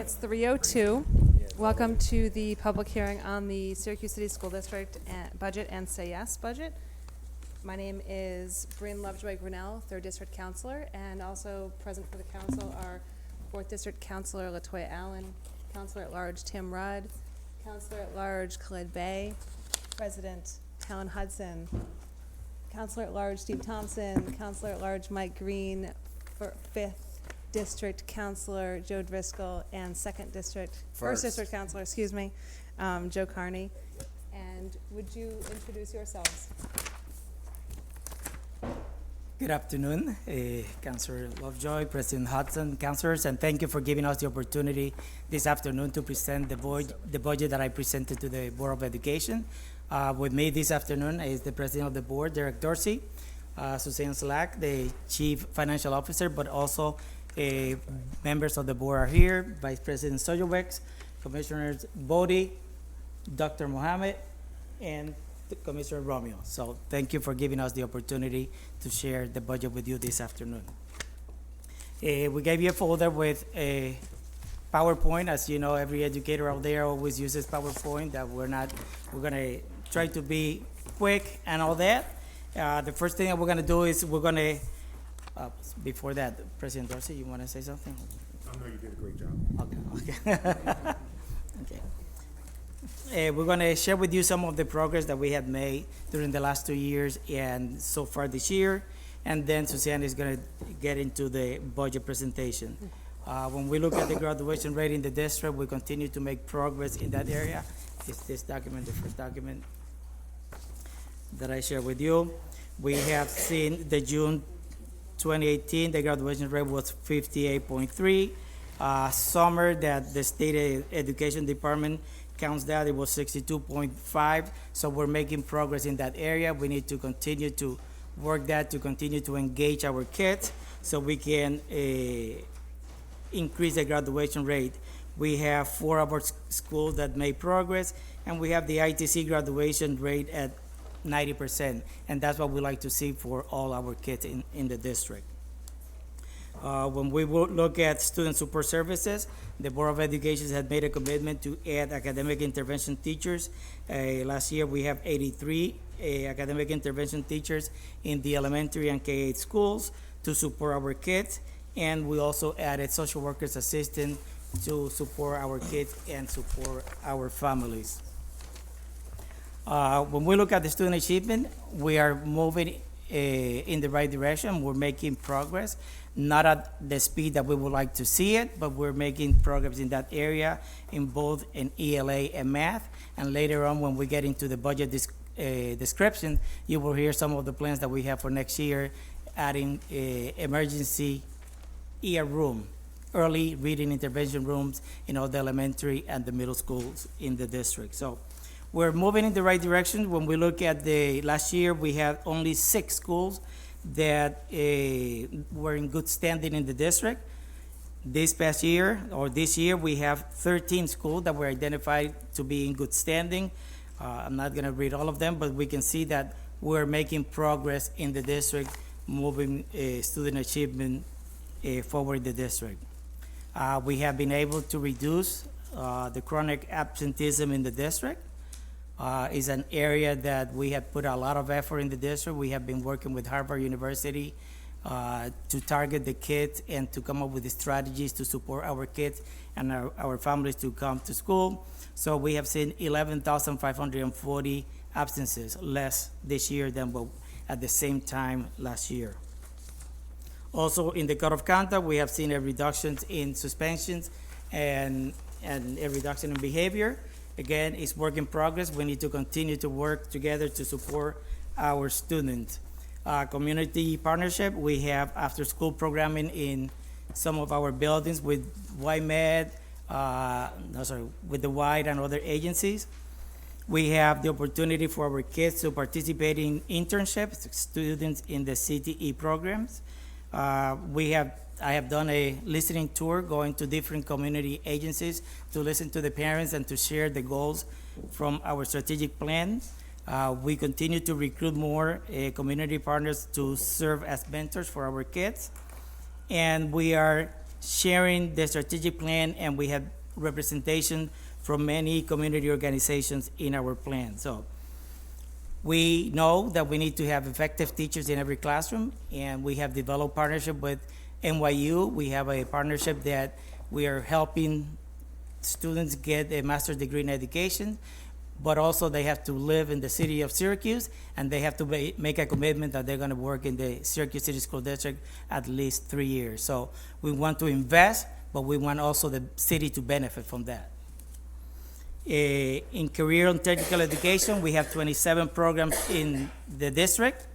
It's 3:02. Welcome to the public hearing on the Syracuse City School District budget and Say Yes budget. My name is Bryn Lovejoy Grinnell, 3rd District Counselor, and also present for the council are 4th District Counselor LaToya Allen, Counselor at Large Tim Rudd, Counselor at Large Khalid Bey, President Talon Hudson, Counselor at Large Steve Thompson, Counselor at Large Mike Green, 5th District Counselor Joe Driscoll, and First District Counselor, Joe Carney. And would you introduce yourselves? Good afternoon, Councilor Lovejoy, President Hudson, councilors, and thank you for giving us the opportunity this afternoon to present the budget that I presented to the Board of Education. With me this afternoon is the President of the Board, Derek Dorsey, Suzanne Slack, the Chief Financial Officer, but also members of the board are here, Vice President Sojowex, Commissioners Bodie, Dr. Mohammed, and Commissioner Romeo. So thank you for giving us the opportunity to share the budget with you this afternoon. We gave you a folder with a PowerPoint. As you know, every educator out there always uses PowerPoint. We're gonna try to be quick and all that. The first thing that we're gonna do is before that, President Dorsey, you wanna say something? I know you did a great job. Okay. We're going to share with you some of the progress that we have made during the last 2 years and so far this year, and then Suzanne is going to get into the budget presentation. When we look at the graduation rate in the district, we continue to make progress in that area. It's this document, the first document that I share with you. We have seen the June 2018, the graduation rate was 58.3. Summer that the state education department counts that, it was 62.5. So we're making progress in that area. We need to continue to work that, to continue to engage our kids so we can increase the graduation rate. We have 4 of our schools that made progress, and we have the ITC graduation rate at 90%, and that's what we like to see for all our kids in the district. When we look at student support services, the Board of Education had made a commitment to add academic intervention teachers. Last year, we have 83 academic intervention teachers in the elementary and K-8 schools to support our kids, and we also added social workers assistant to support our kids and support our families. When we look at the student achievement, we are moving in the right direction. We're making progress, not at the speed that we would like to see it, but we're making progress in that area in both in ELA and math. And later on, when we get into the budget description, you will hear some of the plans that we have for next year, adding emergency room, early reading intervention rooms in all the elementary and the middle schools in the district. So we're moving in the right direction. When we look at the last year, we had only 6 schools that were in good standing in the district. This year, we have 13 schools that were identified to be in good standing. I'm not gonna read all of them, but we can see that we're making progress in the district, moving student achievement forward in the district. We have been able to reduce the chronic absenteeism in the district. Is an area that we have put a lot of effort in the district. We have been working with Harvard University to target the kids and to come up with the strategies to support our kids and our families to come to school. So we have seen 11,540 absences less this year than at the same time last year. Also in the code of conduct, we have seen a reduction in suspensions and a reduction in behavior. Again, it's work in progress. We need to continue to work together to support our students. Community partnership, we have after-school programming in some of our buildings with with the YMED and other agencies. We have the opportunity for our kids to participate in internships, students in the CTE programs. I have done a listening tour going to different community agencies to listen to the parents and to share the goals from our strategic plan. We continue to recruit more community partners to serve as mentors for our kids. And we are sharing the strategic plan, and we have representation from many community organizations in our plan. So we know that we need to have effective teachers in every classroom, and we have developed partnership with NYU. We have a partnership that we are helping students get a master's degree in education, but also they have to live in the city of Syracuse, and they have to make a commitment that they're going to work in the Syracuse City School District at least 3 years. So we want to invest, but we want also the city to benefit from that. In career and technical education, we have 27 programs in the district.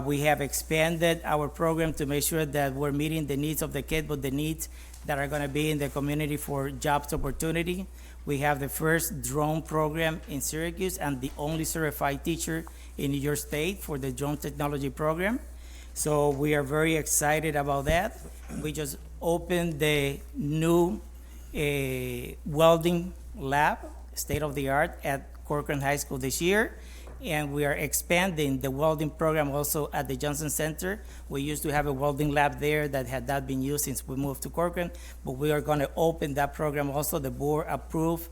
We have expanded our program to make sure that we're meeting the needs of the kids, but the needs that are going to be in the community for jobs opportunity. We have the first drone program in Syracuse and the only certified teacher in New York State for the drone technology program. So we are very excited about that. We just opened the new welding lab, state-of-the-art, at Corcoran High School this year. And we are expanding the welding program also at the Johnson Center. We used to have a welding lab there that had not been used since we moved to Corcoran, but we are going to open that program also. The board approved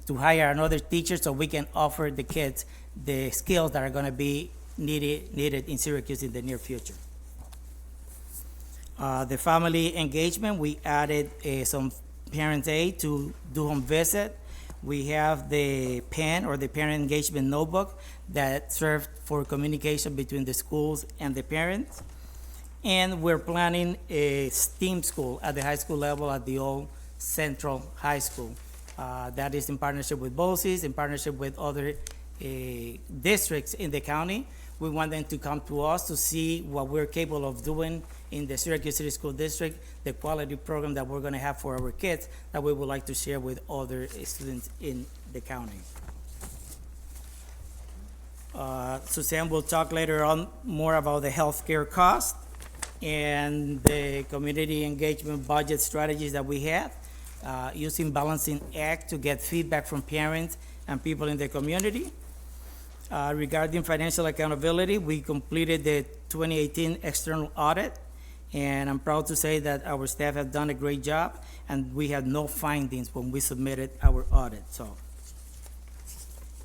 to hire another teacher so we can offer the kids the skills that are going to be needed in Syracuse in the near future. The family engagement, we added some parent aid to do home visit. We have the PEN, or the Parent Engagement Notebook, that served for communication between the schools and the parents. And we're planning a STEAM school at the high school level at the old Central High School. That is in partnership with BOCES, in partnership with other districts in the county. We want them to come to us to see what we're capable of doing in the Syracuse City School District, the quality program that we're going to have for our kids that we would like to share with other students in the county. Suzanne will talk later on more about the healthcare cost and the community engagement budget strategies that we have, using Balancing Act to get feedback from parents and people in the community. Regarding financial accountability, we completed the 2018 external audit, and I'm proud to say that our staff have done a great job, and we had no findings when we submitted our audit.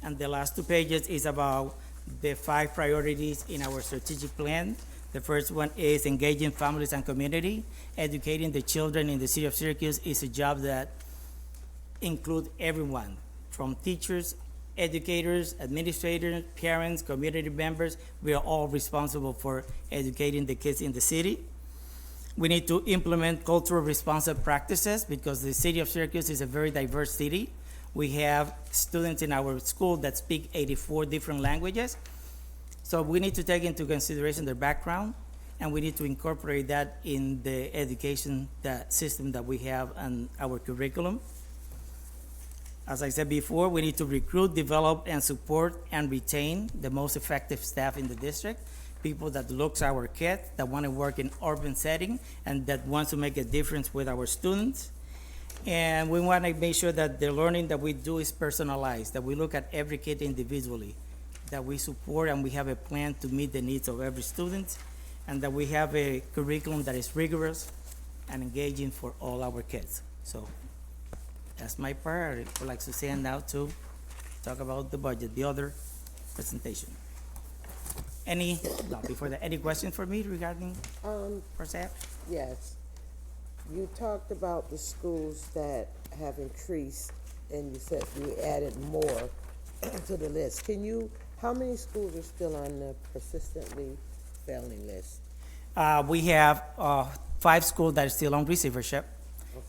And the last 2 pages is about the 5 priorities in our strategic plan. The first one is engaging families and community. Educating the children in the city of Syracuse is a job that includes everyone, from teachers, educators, administrators, parents, community members. We are all responsible for educating the kids in the city. We need to implement cultural responsive practices because the city of Syracuse is a very diverse city. We have students in our school that speak 84 different languages. So we need to take into consideration their background, and we need to incorporate that in the education system that we have and our curriculum. As I said before, we need to recruit, develop, and support and retain the most effective staff in the district, people that looks our kids, that want to work in urban setting, and that wants to make a difference with our students. And we want to make sure that the learning that we do is personalized, that we look at every kid individually, that we support and we have a plan to meet the needs of every student, and that we have a curriculum that is rigorous and engaging for all our kids. So that's my part. I would like Suzanne now to talk about the budget, the other presentation. Before that, any questions for me regarding PRSAP? Yes. You talked about the schools that have increased, and you said you added more to the list. How many schools are still on the persistently failing list? We have 5 schools that are still on receivership.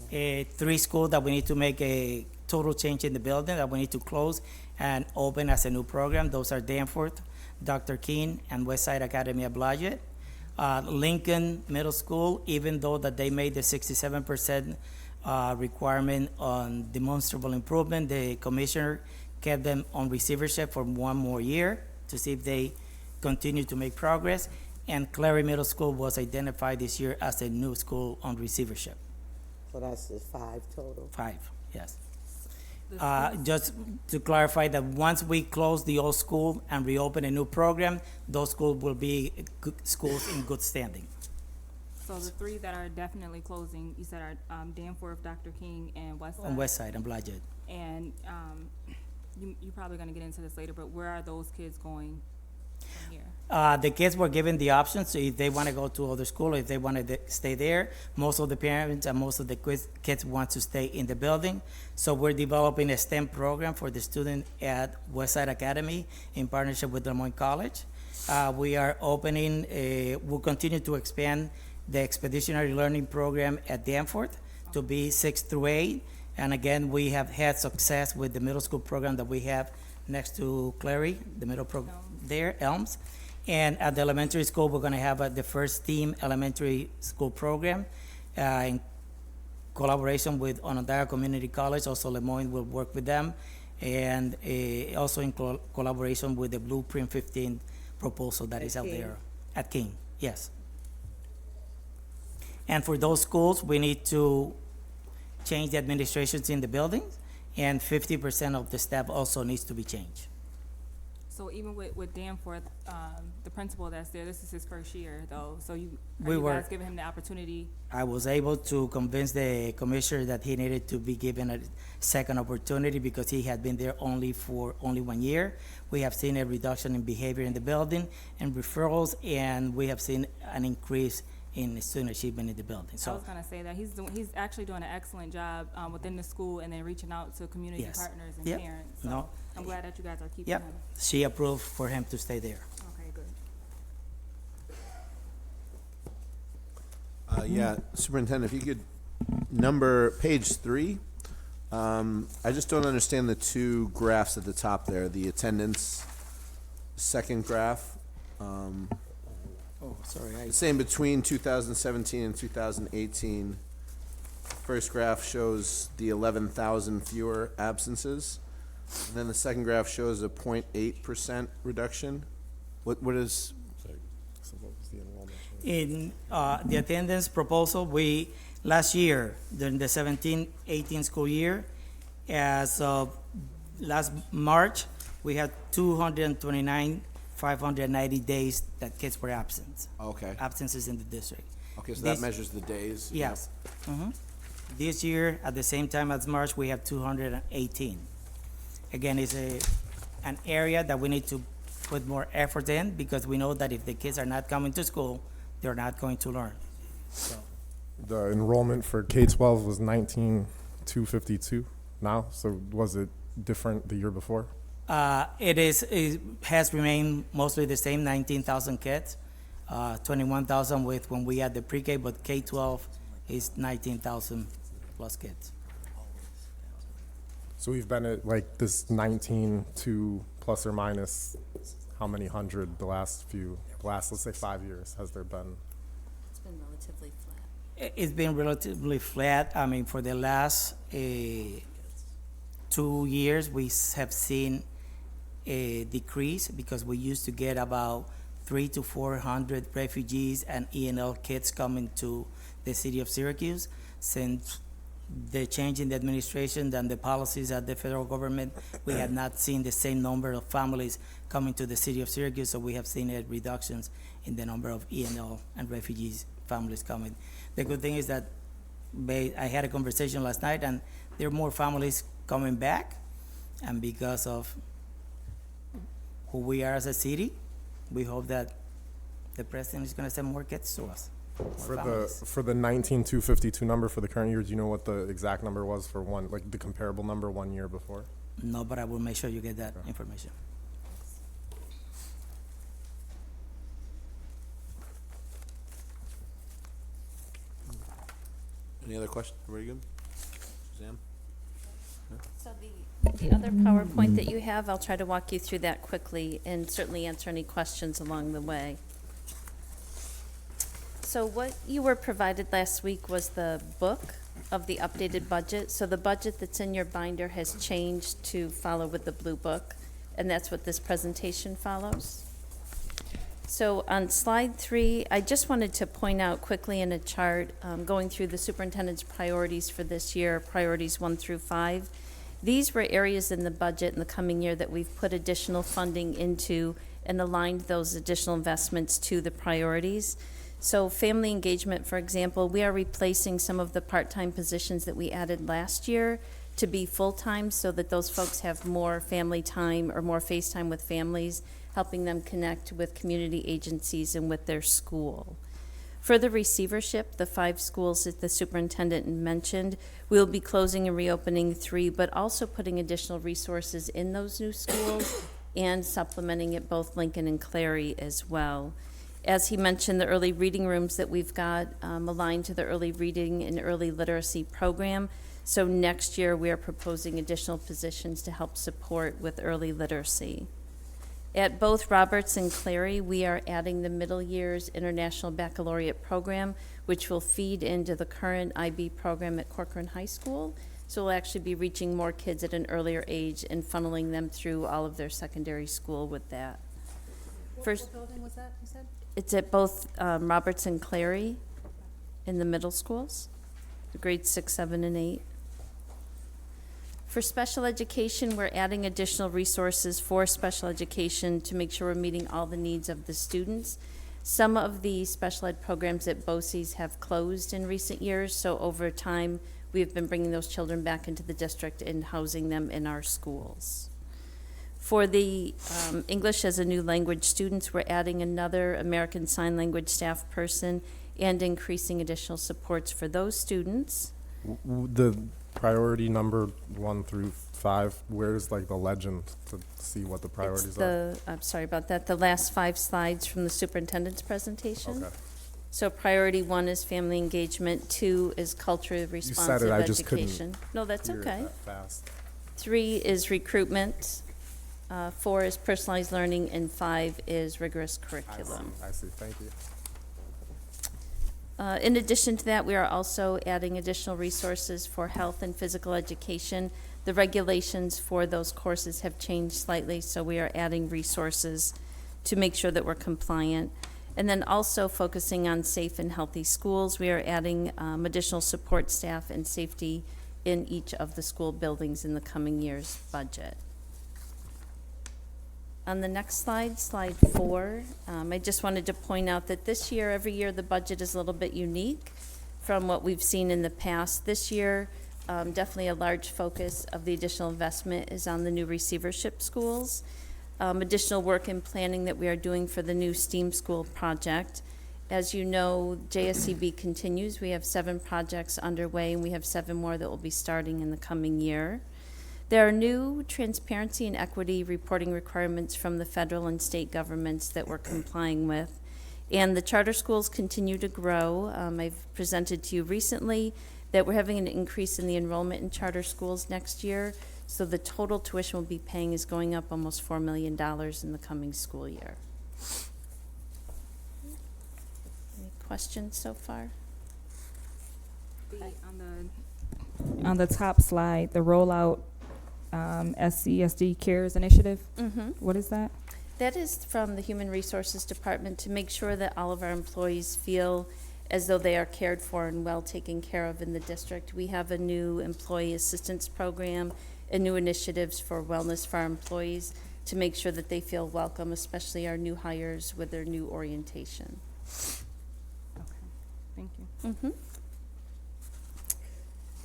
Okay. 3 schools that we need to make a total change in the building, that we need to close and open as a new program. Those are Danforth, Dr. King, and Westside Academy at Blodgett. Lincoln Middle School, even though that they made the 67% requirement on demonstrable improvement, the commissioner kept them on receivership for 1 more year to see if they continue to make progress. And Clary Middle School was identified this year as a new school on receivership. So that's the 5 total? 5, yes. Just to clarify that once we close the old school and reopen a new program, those schools will be schools in good standing. So the three that are definitely closing, you said are Danforth, Dr. King, and Westside. On West Side and Blodgett. And you're probably gonna get into this later, but where are those kids going from here? The kids were given the option, so if they want to go to other school, or if they want to stay there, most of the parents and most of the kids want to stay in the building. So we're developing a STEM program for the student at Westside Academy in partnership with Des Moines College. We are opening, we'll continue to expand the expeditionary learning program at Danforth to be 6 through 8. And again, we have had success with the middle school program that we have next to Clary, the middle program there, Elms. And at the elementary school, we're gonna have the first team elementary school program in collaboration with Onondaga Community College. Also, Lemoyne will work with them. And also in collaboration with the Blueprint 15 proposal that is out King. there. At King, yes. And for those schools, we need to change the administrations in the buildings, and 50% of the staff also needs to be changed. So even with Danforth, the principal that's there, this is his first year though, so are We you were- guys giving him the opportunity? I was able to convince the commissioner that he needed to be given a second opportunity because he had been there for only 1 year. We have seen a reduction in behavior in the building and referrals, and we have seen an increase in student achievement in the building. I So, was gonna say that he's actually doing an excellent job within the school and then reaching out to community Yes. partners and Yep. parents. So No. I'm glad that you guys are keeping yep, him. she approved for him to stay there. Okay, good. Yeah, Superintendent, if you could number page 3. I just don't understand the two graphs at the top there, the attendance second graph. Oh, sorry, The same between 2017 and 2018. First graph shows the 11,000 fewer absences. And then the second graph shows a 0.8% reduction. What is, So what was the enrollment? In the attendance proposal, last year, during the 17-18 school year, as of last March, we had 229,590 days that kids were absent, okay, absences in the district. okay, so that This- measures the days? Yes. This year, at the same time as March, we have 218. Again, it's an area that we need to put more effort in because we know that if the kids are not coming to school, they're not going to learn. So, The enrollment for K-12 was 19,252 now, so was it different the year before? it has remained mostly the same, 19,000 kids, 21,000 with when we had the pre-K, but K-12 is 19,000 plus kids. So we've been at like this 19 to plus or minus how many hundred the last, let's say 5 years, has there been? It's been relatively flat. It's been relatively flat. I mean, for the last 2 years, we have seen a decrease because we used to get about 300 to 400 refugees and ENL kids coming to the city of Syracuse. Since the change in the administration and the policies at the federal government, we have not seen the same number of families coming to the city of Syracuse, so we have seen reductions in the number of ENL and refugees families coming. The good thing is that I had a conversation last night, and there are more families coming back, and because of who we are as a city, we hope that the president is going to send more kids to us. For the 19,252 number for the current year, do you know what the exact number was for one, like the comparable number 1 year before? No, but I will make sure you get that information. Any other questions? Everybody good? Suzanne? So the other PowerPoint that you have, I'll try to walk you through that quickly and certainly answer any questions along the way. So what you were provided last week was the book of the updated budget. So the budget that's in your binder has changed to follow with the blue book, and that's what this presentation follows. So on slide 3, I just wanted to point out quickly in a chart, going through the superintendent's priorities for this year, priorities 1 through 5. These were areas in the budget in the coming year that we've put additional funding into and aligned those additional investments to the priorities. So family engagement, for example, we are replacing some of the part-time positions that we added last year to be full-time so that those folks have more family time or more face time with families, helping them connect with community agencies and with their school. For the receivership, the 5 schools that the superintendent mentioned, we'll be closing and reopening 3, but also putting additional resources in those new schools and supplementing at both Lincoln and Clary as well. As he mentioned, the early reading rooms that we've got aligned to the early reading and early literacy program. So next year, we are proposing additional positions to help support with early literacy. At both Roberts and Clary, we are adding the middle year's International Baccalaureate program, which will feed into the current IB program at Corcoran High School. So we'll actually be reaching more kids at an earlier age and funneling them through all of their secondary school with that. First, What building was that, you said? it's at both Roberts and Clary in the middle schools, the grades 6, 7, and 8. For special education, we're adding additional resources for special education to make sure we're meeting all the needs of the students. Some of the special ed programs at BOCES have closed in recent years, so over time, we've been bringing those children back into the district and housing them in our schools. For the English as a new language students, we're adding another American Sign Language staff person and increasing additional supports for those students. The priority number 1 through 5, where's like the legend to see what the priorities are? I'm sorry about that, the last 5 slides from the superintendent's presentation. Okay. So priority 1 is family engagement, 2 is culturally responsive I just couldn't education. No, that's Hear it okay. that fast. 3 is recruitment, 4 is personalized learning, and 5 is rigorous curriculum. I see, thank you. In addition to that, we are also adding additional resources for health and physical education. The regulations for those courses have changed slightly, so we are adding resources to make sure that we're compliant. And then also focusing on safe and healthy schools, we are adding additional support staff and safety in each of the school buildings in the coming year's budget. On the next slide, slide 4, I just wanted to point out that this year, every year, the budget is a little bit unique from what we've seen in the past. This year, definitely a large focus of the additional investment is on the new receivership schools. Additional work and planning that we are doing for the new STEAM school project. As you know, JSCB continues. We have 7 projects underway, and we have 7 more that will be starting in the coming year. There are new transparency and equity reporting requirements from the federal and state governments that we're complying with. And the charter schools continue to grow. I've presented to you recently that we're having an increase in the enrollment in charter schools next year. So the total tuition we'll be paying is going up almost $4 million in the coming school year. Any questions so far? On the top slide, the rollout SCSD Cares Initiative, what is that? That is from the Human Resources Department to make sure that all of our employees feel as though they are cared for and well taken care of in the district. We have a new employee assistance program and new initiatives for wellness for our employees to make sure that they feel welcome, especially our new hires with their new orientation. Okay, thank you.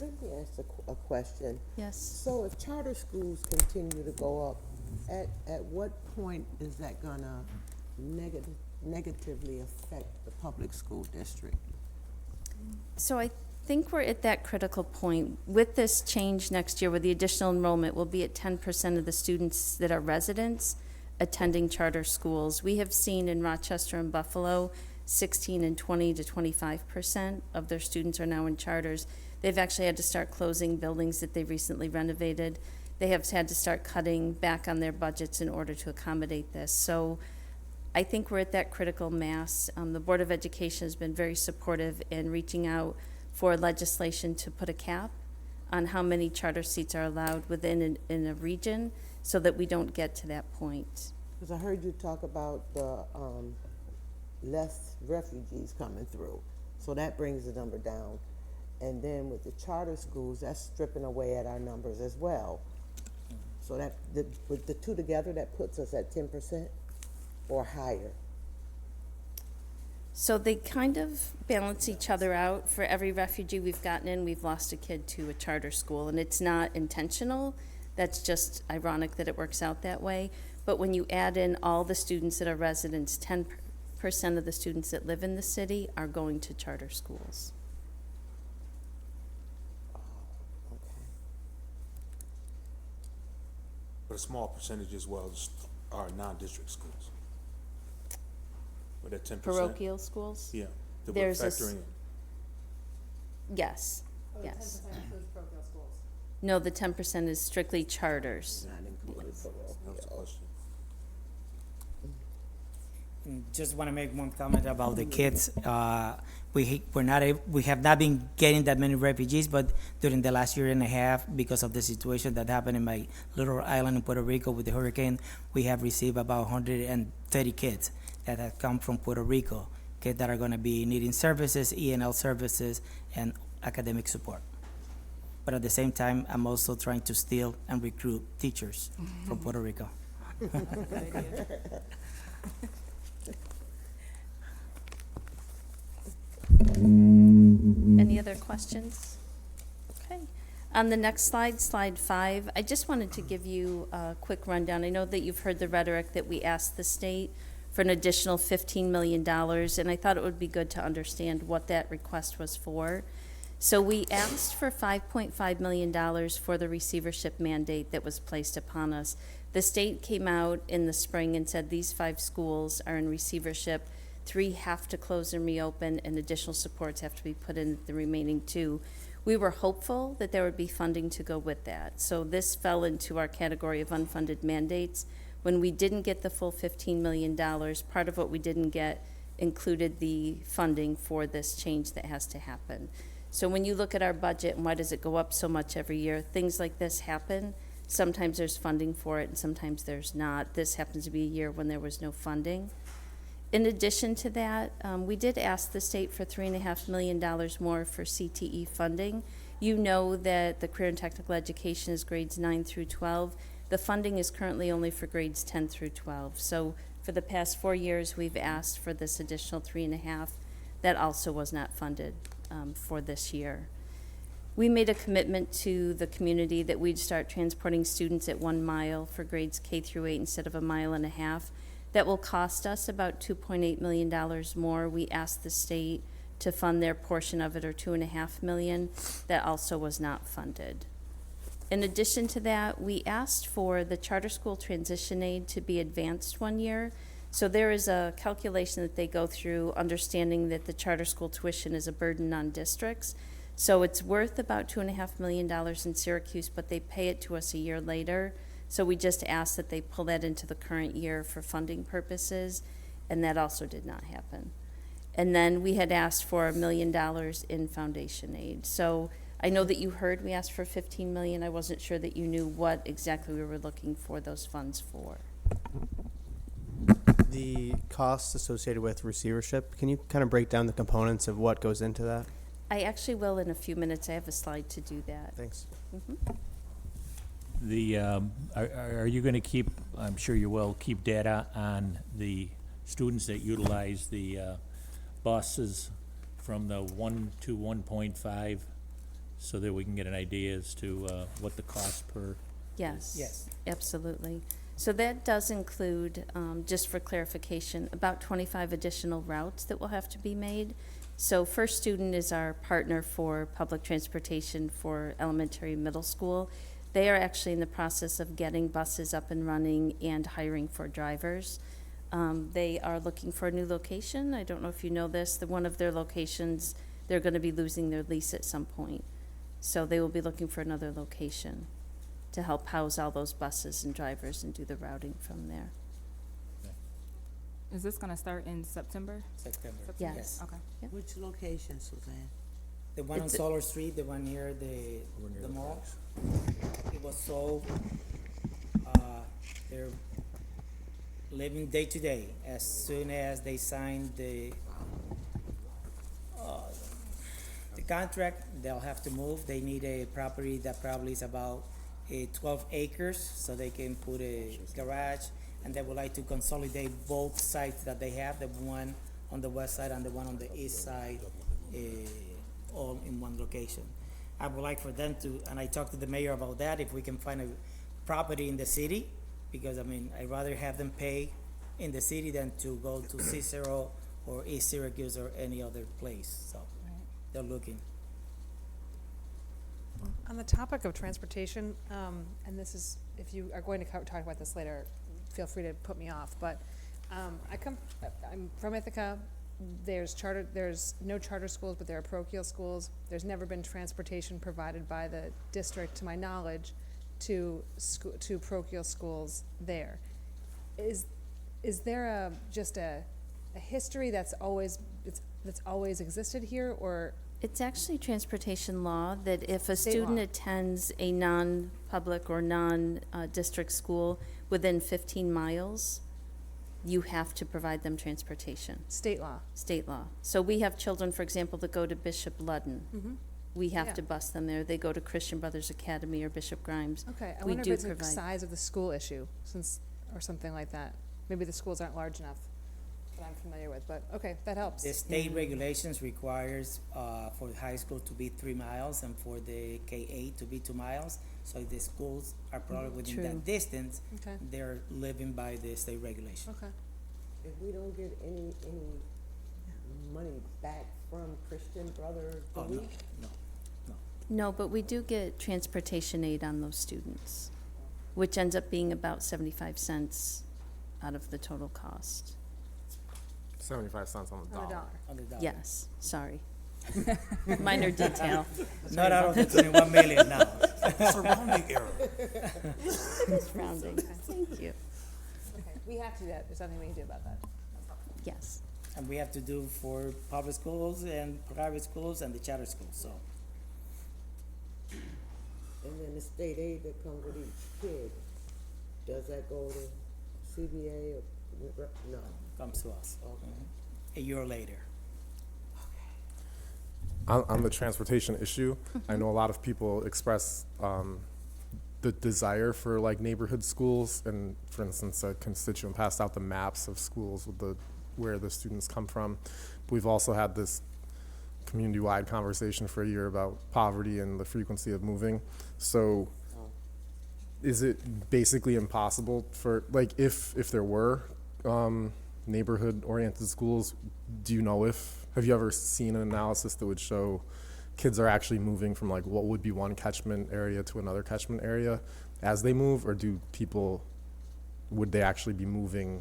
Let me ask a question. Yes. So if charter schools continue to go up, at what point is that gonna negatively affect the public school district? So I think we're at that critical point. With this change next year, with the additional enrollment, we'll be at 10% of the students that are residents attending charter schools. We have seen in Rochester and Buffalo, 16 and 20 to 25% of their students are now in charters. They've actually had to start closing buildings that they recently renovated. They have had to start cutting back on their budgets in order to accommodate this. So I think we're at that critical mass. The Board of Education has been very supportive in reaching out for legislation to put a cap on how many charter seats are allowed within in a region so that we don't get to that point. Because I heard you talk about the less refugees coming through, so that brings the number down. And then with the charter schools, that's stripping away at our numbers as well. So that, with the two together, that puts us at 10% or higher. So they kind of balance each other out. For every refugee we've gotten in, we've lost a kid to a charter school, and it's not intentional. That's just ironic that it works out that way. But when you add in all the students that are residents, 10% of the students that live in the city are going to charter schools. But a small percentage as well are non-district schools. But at 10%. Parochial schools? Yeah, that we're There's a factoring in. Yes, yes. No, the 10% is strictly charters. That was the question. Just want to make one comment about the kids. We have not been getting that many refugees, but during the last year and a half, because of the situation that happened in my little island in Puerto Rico with the hurricane, we have received about 130 kids that have come from Puerto Rico, kids that are going to be needing services, ENL services, and academic support. But at the same time, I'm also trying to steal and recruit teachers from Puerto Rico. Any other questions? Okay. On the next slide, slide 5, I just wanted to give you a quick rundown. I know that you've heard the rhetoric that we asked the state for an additional $15 million, and I thought it would be good to understand what that request was for. So we asked for $5.5 million for the receivership mandate that was placed upon us. The state came out in the spring and said these 5 schools are in receivership. 3 have to close and reopen, and additional supports have to be put in the remaining 2. We were hopeful that there would be funding to go with that. So this fell into our category of unfunded mandates. When we didn't get the full $15 million, part of what we didn't get included the funding for this change that has to happen. So when you look at our budget and why does it go up so much every year, things like this happen. Sometimes there's funding for it and sometimes there's not. This happens to be a year when there was no funding. In addition to that, we did ask the state for $3.5 million more for CTE funding. You know that the career and technical education is grades 9 through 12. The funding is currently only for grades 10 through 12. So for the past 4 years, we've asked for this additional $3.5. That also was not funded for this year. We made a commitment to the community that we'd start transporting students at 1 mile for grades K through 8 instead of 1.5 miles. That will cost us about $2.8 million more. We asked the state to fund their portion of it, or $2.5 million. That also was not funded. In addition to that, we asked for the charter school transition aid to be advanced 1 year. So there is a calculation that they go through, understanding that the charter school tuition is a burden on districts. So it's worth about $2.5 million in Syracuse, but they pay it to us a year later. So we just asked that they pull that into the current year for funding purposes, and that also did not happen. And then we had asked for $1 million in foundation aid. So I know that you heard we asked for $15 million. I wasn't sure that you knew what exactly we were looking for those funds for. The costs associated with receivership, can you kind of break down the components of what goes into that? I actually will in a few minutes. I have a slide to do that. Thanks. Are you going to keep, I'm sure you will, keep data on the students that utilize the buses from the 1 to 1.5 so that we can get an idea as to what the cost per? Yes. Yes. Absolutely. So that does include, just for clarification, about 25 additional routes that will have to be made. So First Student is our partner for public transportation for elementary and middle school. They are actually in the process of getting buses up and running and hiring for drivers. They are looking for a new location. I don't know if you know this. One of their locations, they're going to be losing their lease at some point. So they will be looking for another location to help house all those buses and drivers and do the routing from there. Is this gonna start in September? September. Yes. Okay. Which location, Suzanne? The one on It's a- Solar Street, the one near the mall, it was sold. They're living day to day. As soon as they sign the contract, they'll have to move. They need a property that probably is about 12 acres, so they can put a garage, and they would like to consolidate both sites that they have, the one on the west side and the one on the east side, all in one location. I would like for them to, and I talked to the mayor about that, if we can find a property in the city, because I mean, I'd rather have them pay in the city than to go to Cicero or East Syracuse or any other place, so they're looking. On the topic of transportation, and this is, if you are going to talk about this later, feel free to put me off, but I'm from Ithaca. There's no charter schools, but there are parochial schools. There's never been transportation provided by the district, to my knowledge, to parochial schools there. Is there just a history that's always existed here, or? It's actually transportation law that if a State student law. attends a non-public or non-district school within 15 miles, you have to provide them transportation. State law. State law. So we have children, for example, that go to Bishop Ludden. Mm-hmm. We have Yeah. to bus them there. They go to Christian Brothers Academy or Bishop Grimes. Okay, I We wonder do if it's a provide- size of the school issue, or something like that. Maybe the schools aren't large enough that I'm familiar with, but okay, that helps. The state regulations requires, for the high school to be 3 miles and for the K-8 to be 2 miles. So if the schools are probably within True. that distance, Okay, they're living by the state regulation. okay. If we don't get any money back from Christian Brothers, do Oh, we? no. No, but we do get transportation aid on those students, which ends up being about 75 cents out of the total cost. 75 cents on the On a dollar. dollar. On the dollar. Yes, sorry. Minor detail. Not out of the 21 million now. It's a rounding error. It's rounding. Thank you. Okay, we have to do that. There's nothing we can do about that. Yes. And we have to do for public schools and private schools and the charter schools, so. And then the state aid that comes with each kid, does that go to CBA or, no? Comes to us. Okay. A year later. On the transportation issue, I know a lot of people express the desire for like neighborhood schools, and for instance, a constituent passed out the maps of schools with where the students come from. But we've also had this community-wide conversation for a year about poverty and the frequency of moving. So is it basically impossible for, like, if there were neighborhood-oriented schools, do you know have you ever seen an analysis that would show kids are actually moving from like what would be one catchment area to another catchment area as they move, or would they actually be moving,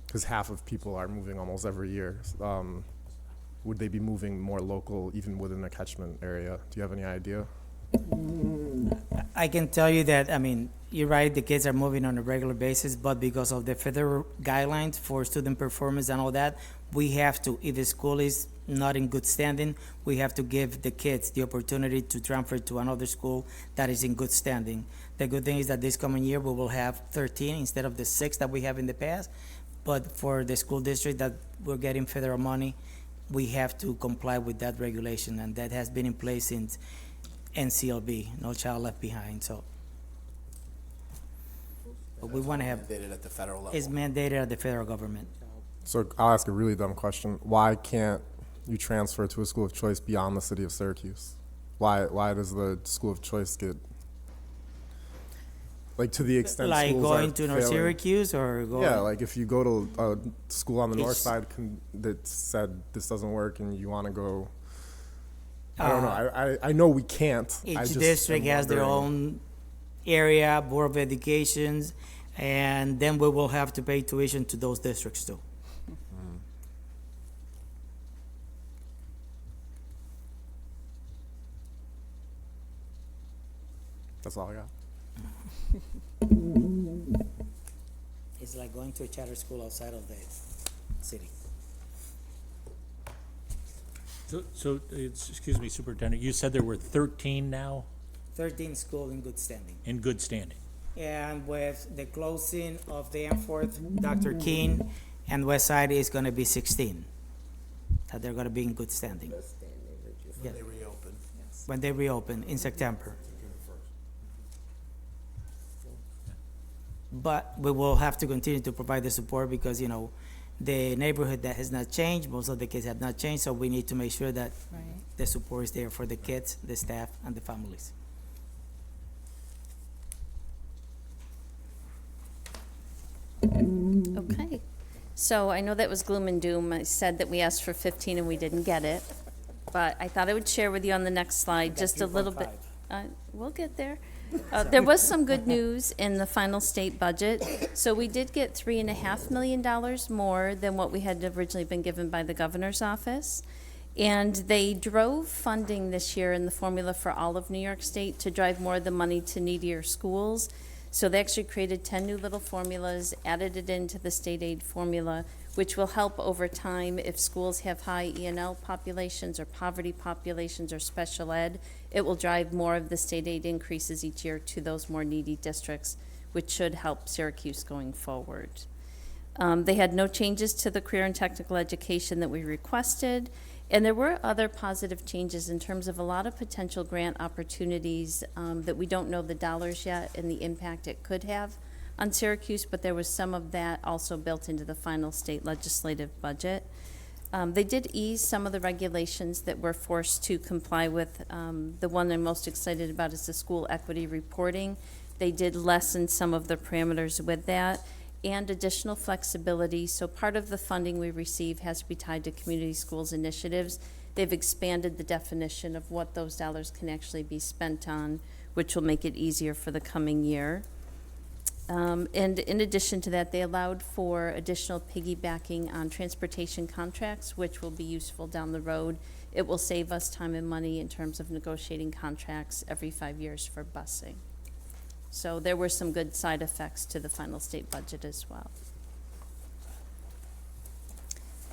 because half of people are moving almost every year, would they be moving more local even within a catchment area? Do you have any idea? I can tell you that, I mean, you're right, the kids are moving on a regular basis, but because of the federal guidelines for student performance and all that, we have to, if the school is not in good standing, we have to give the kids the opportunity to transfer to another school that is in good standing. The good thing is that this coming year, we will have 13 instead of the 6 that we have in the past. But for the school district that we're getting federal money, we have to comply with that regulation, and that has been in place since NCLB, No Child Left Behind, so. But we want to have, Mandated at the federal level. it's mandated at the federal government. So I'll ask a really dumb question. Why can't you transfer to a school of choice beyond the city of Syracuse? Why does the school of choice get, like, to the extent Like schools going are to North failing? Syracuse or going? Yeah, like if you go to a school on the north It's- side that said this doesn't work and you want to go, I don't know. I know we can't. I Each just district am has their wondering. own area, Board of Educations, and then we will have to pay tuition to those districts too. That's all I got. It's like going to a charter school outside of the city. So, excuse me, Superintendent, you said there were 13 now 13 schools in good standing. in good standing. And with the closing of the Danforth, Dr. King, and West Side is gonna be 16. That they're gonna be in good standing When they reopen. when they reopen in September. But we will have to continue to provide the support because, the neighborhood that has not changed. Most of the kids have not changed, so we need to make sure that Right. the support is there for the kids, the staff, and the families. Okay. So I know that was gloom and doom. I said that we asked for 15 and we didn't get it. But I thought I would share with you on the next slide just a little bit. We'll get there. There was some good news in the final state budget. So we did get $3.5 million more than what we had originally been given by the governor's office. And they drove funding this year in the formula for all of New York State to drive more of the money to needier schools. So they actually created 10 new little formulas, added it into the state aid formula, which will help over time if schools have high E&L populations or poverty populations or special ed. It will drive more of the state aid increases each year to those more needy districts, which should help Syracuse going forward. They had no changes to the career and technical education that we requested. And there were other positive changes in terms of a lot of potential grant opportunities that we don't know the dollars yet and the impact it could have on Syracuse, but there was some of that also built into the final state legislative budget. They did ease some of the regulations that we're forced to comply with. The one I'm most excited about is the school equity reporting. They did lessen some of the parameters with that, and additional flexibility. So part of the funding we receive has to be tied to community schools initiatives. They've expanded the definition of what those dollars can actually be spent on, which will make it easier for the coming year. And in addition to that, they allowed for additional piggybacking on transportation contracts, which will be useful down the road. It will save us time and money in terms of negotiating contracts every 5 years for busing. So there were some good side effects to the final state budget as well.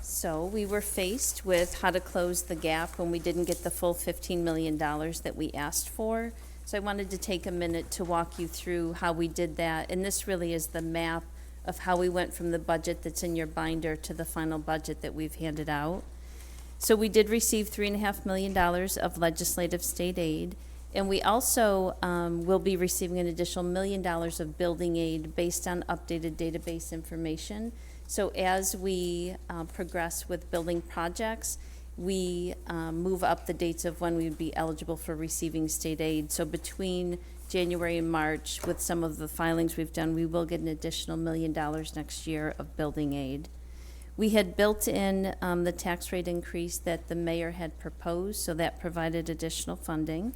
So we were faced with how to close the gap when we didn't get the full $15 million that we asked for. So I wanted to take a minute to walk you through how we did that. And this really is the map of how we went from the budget that's in your binder to the final budget that we've handed out. So we did receive $3.5 million of legislative state aid. And we also will be receiving an additional $1 million of building aid based on updated database information. So as we progress with building projects, we move up the dates of when we would be eligible for receiving state aid. So between January and March, with some of the filings we've done, we will get an additional $1 million next year of building aid. We had built in the tax rate increase that the mayor had proposed, so that provided additional funding.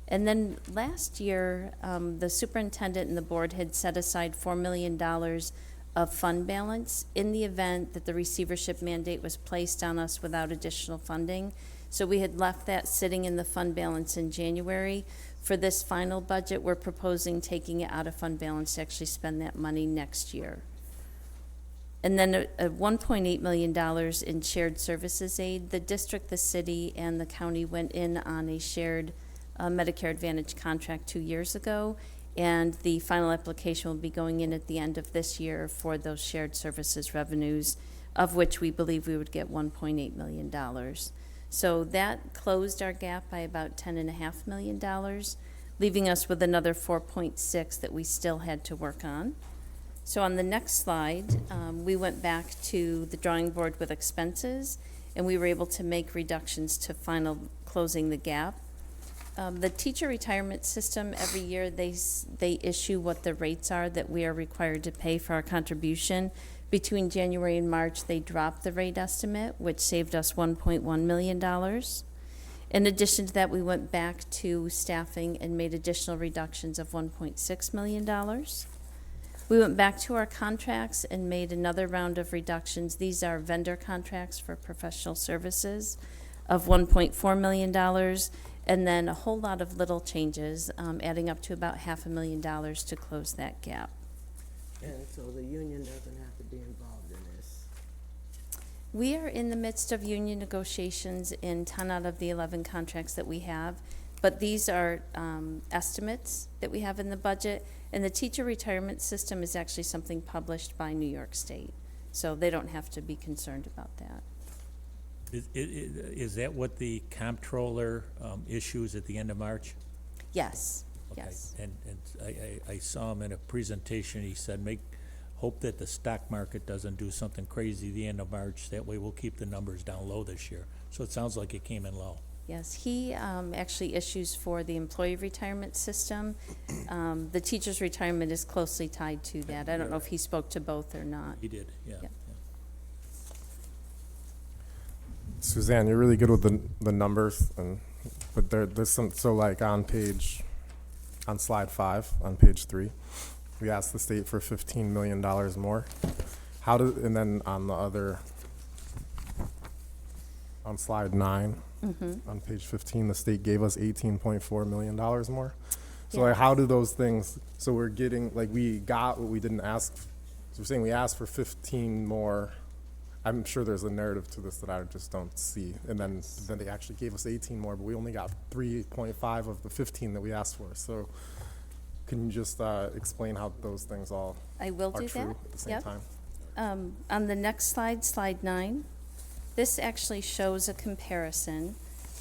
And then last year, the superintendent and the board had set aside $4 million of fund balance in the event that the receivership mandate was placed on us without additional funding. So we had left that sitting in the fund balance in January. For this final budget, we're proposing taking it out of fund balance to actually spend that money next year. And then a $1.8 million in shared services aid. The district, the city, and the county went in on a shared Medicare Advantage contract 2 years ago, and the final application will be going in at the end of this year for those shared services revenues, of which we believe we would get $1.8 million. So that closed our gap by about $10.5 million, leaving us with another 4.6 that we still had to work on. So on the next slide, we went back to the drawing board with expenses, and we were able to make reductions to final closing the gap. The teacher retirement system, every year they issue what the rates are that we are required to pay for our contribution. Between January and March, they dropped the rate estimate, which saved us $1.1 million. In addition to that, we went back to staffing and made additional reductions of $1.6 million. We went back to our contracts and made another round of reductions. These are vendor contracts for professional services of $1.4 million. And then a whole lot of little changes, adding up to about $500,000 to close that gap. And so the union doesn't have to be involved in this. We are in the midst of union negotiations in 10 out of the 11 contracts that we have, but these are estimates that we have in the budget, and the teacher retirement system is actually something published by New York State, so they don't have to be concerned about that. Is that what the comptroller issues at the end of March? Yes, Okay. yes. And I saw him in a presentation, he said, make hope that the stock market doesn't do something crazy the end of March. That way we'll keep the numbers down low this year. So it sounds like it came in low. Yes, he actually issues for the employee retirement system. The teacher's retirement is closely tied to that. I don't know if he spoke to both or not. He did, yeah. Yep. Suzanne, you're really good with the numbers, but there's some, so like on slide 5, on page 3, we asked the state for $15 million more. And then on the other, on slide 9, on page 15, the state gave us $18.4 million more. So Yeah. like, how do those things, so we're getting, like, we got what we didn't ask, so we're saying we asked for 15 more. I'm sure there's a narrative to this that I just don't see. And then they actually gave us 18 more, but we only got 3.5 of the 15 that we asked for. So can you just explain how those things all I will are do true that. at the same Yep. time? On the next slide, slide 9, this actually shows a comparison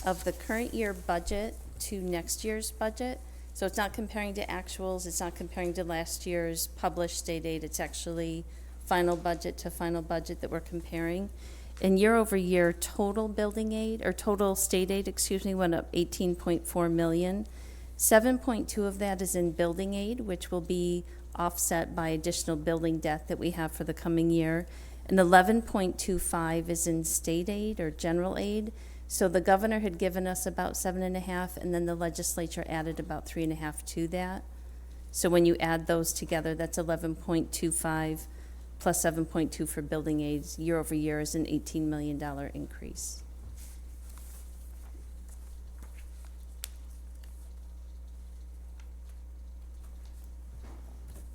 of the current year budget to next year's budget. So it's not comparing to actuals, it's not comparing to last year's published state aid, it's actually final budget to final budget that we're comparing. And year over year, total building aid, or total state aid, went up 18.4 million. 7.2 of that is in building aid, which will be offset by additional building debt that we have for the coming year. And 11.25 is in state aid or general aid. So the governor had given us about 7.5, and then the legislature added about 3.5 to that. So when you add those together, that's 11.25 plus 7.2 for building aids. Year over year is an $18 million increase.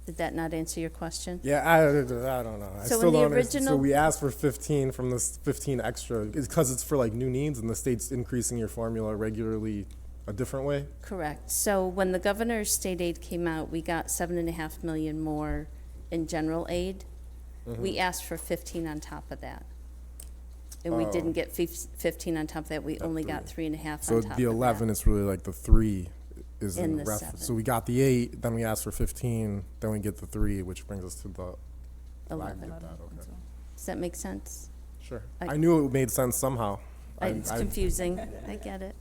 Did that not answer your question? Yeah, I don't know. I So still in the don't. So original- we asked for 15 from this 15 extra because it's for like new needs, and the state's increasing your formula regularly a different way. Correct. So when the governor's state aid came out, we got 7.5 million more in general aid. We asked for 15 on top of that. And we didn't get 15 on top of that. We only got 3.5 So on top of the that. 11, it's really like the 3 is In in the reference. 7. So we got the 8, then we asked for 15, then we get the 3, which brings us to the 11. Get that, okay. Does that make sense? Sure. I- I knew it made sense somehow. It's confusing. I get it.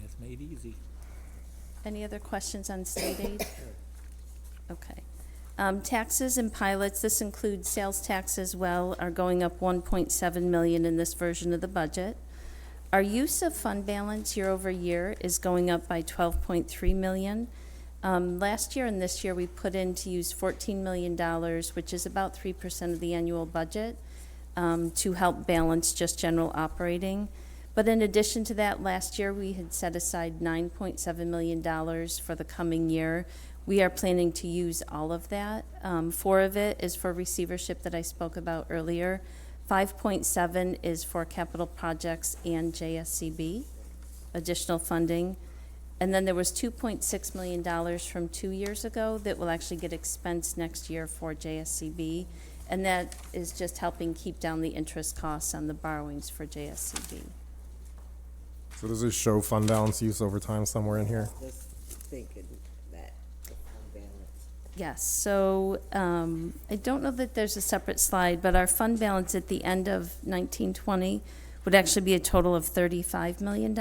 It's made easy. Any other questions on state aid? Okay. Taxes and pilots, this includes sales tax as well, are going up 1.7 million in this version of the budget. Our use of fund balance year over year is going up by 12.3 million. Last year and this year, we put in to use $14 million, which is about 3% of the annual budget, to help balance just general operating. But in addition to that, last year, we had set aside $9.7 million for the coming year. We are planning to use all of that. 4 of it is for receivership that I spoke about earlier. 5.7 is for capital projects and JSCB, additional funding. And then there was $2.6 million from 2 years ago that will actually get expensed next year for JSCB. And that is just helping keep down the interest costs on the borrowings for JSCB. So does this show fund balance use over time somewhere in here? Just thinking that, the fund balance. Yes, so I don't know that there's a separate slide, but our fund balance at the end of 1920 would actually be a total of $35 million.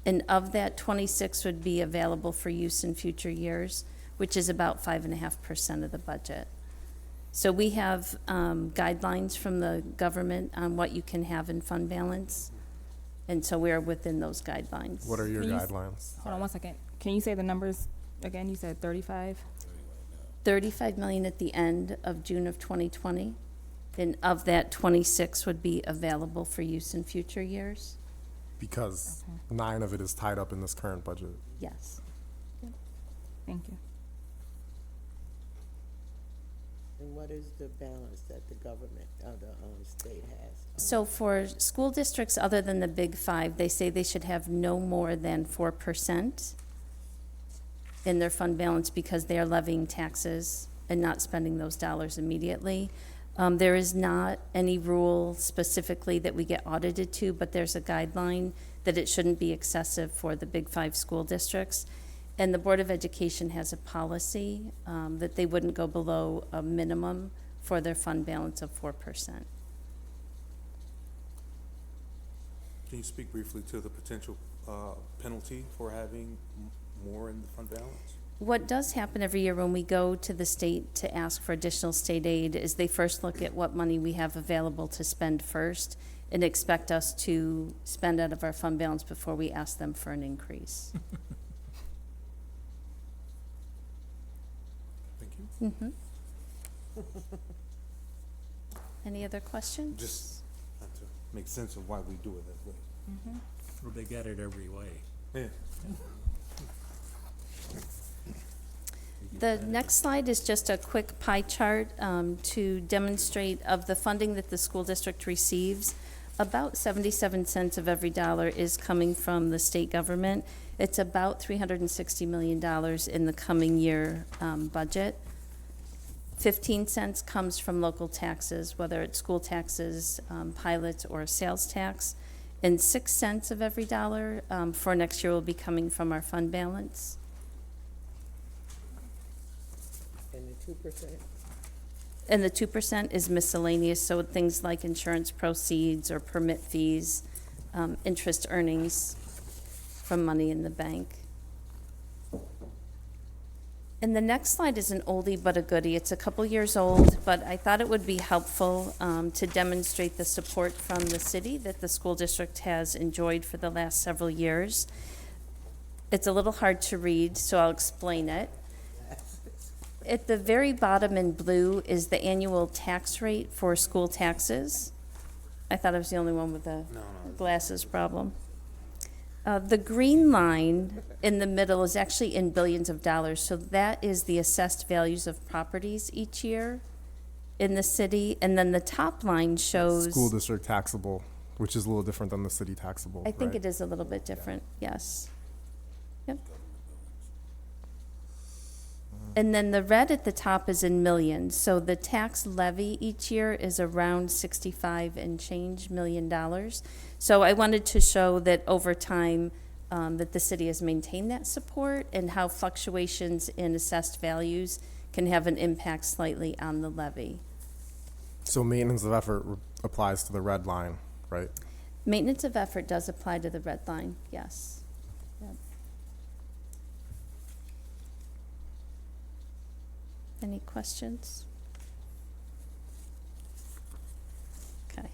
And of that, 26 would be available for use in future years, which is about 5.5% of the budget. So we have guidelines from the government on what you can have in fund balance, and so we're within those guidelines. What are your Can you guidelines? Hold on one second. Can you say the numbers again? You said 35? 35 million at the end of June of 2020, and of that, 26 would be available for use in future years. Because 9 of it is tied up in this current budget. Yes. Thank you. And what is the balance that the government, the state has? So for school districts other than the big 5, they say they should have no more than 4% in their fund balance because they are levying taxes and not spending those dollars immediately. There is not any rule specifically that we get audited to, but there's a guideline that it shouldn't be excessive for the big 5 school districts. And the Board of Education has a policy that they wouldn't go below a minimum for their fund balance of 4%. Can you speak briefly to the potential penalty for having more in the fund balance? What does happen every year when we go to the state to ask for additional state aid is they first look at what money we have available to spend first and expect us to spend out of our fund balance before we ask them for an increase. Thank you. Any other questions? Just have to make sense of why we do it that way. Well, they got it every way. Yeah. The next slide is just a quick pie chart to demonstrate of the funding that the school district receives. About 77 cents of every dollar is coming from the state government. It's about $360 million in the coming year budget. 15 cents comes from local taxes, whether it's school taxes, pilots, or sales tax. And 6 cents of every dollar for next year will be coming from our fund balance. And the 2%? And the 2% is miscellaneous, so things like insurance proceeds or permit fees, interest earnings from money in the bank. And the next slide is an oldie but a goodie. It's a couple years old, but I thought it would be helpful to demonstrate the support from the city that the school district has enjoyed for the last several years. It's a little hard to read, so I'll explain it. At the very bottom in blue is the annual tax rate for school taxes. I thought I was the only one with a glasses problem. The green line in the middle is actually in billions of dollars, so that is the assessed values of properties each year in the city. And then the top line shows... School district taxable, which is a little different than the city taxable, I think right? it is a little bit different, yes. Yep. And then the red at the top is in millions. So the tax levy each year is around 65 and change million dollars. So I wanted to show that over time that the city has maintained that support and how fluctuations in assessed values can have an impact slightly on the levy. So maintenance of effort applies to the red line, right? Maintenance of effort does apply to the red line, yes. Yep. Any questions? Okay.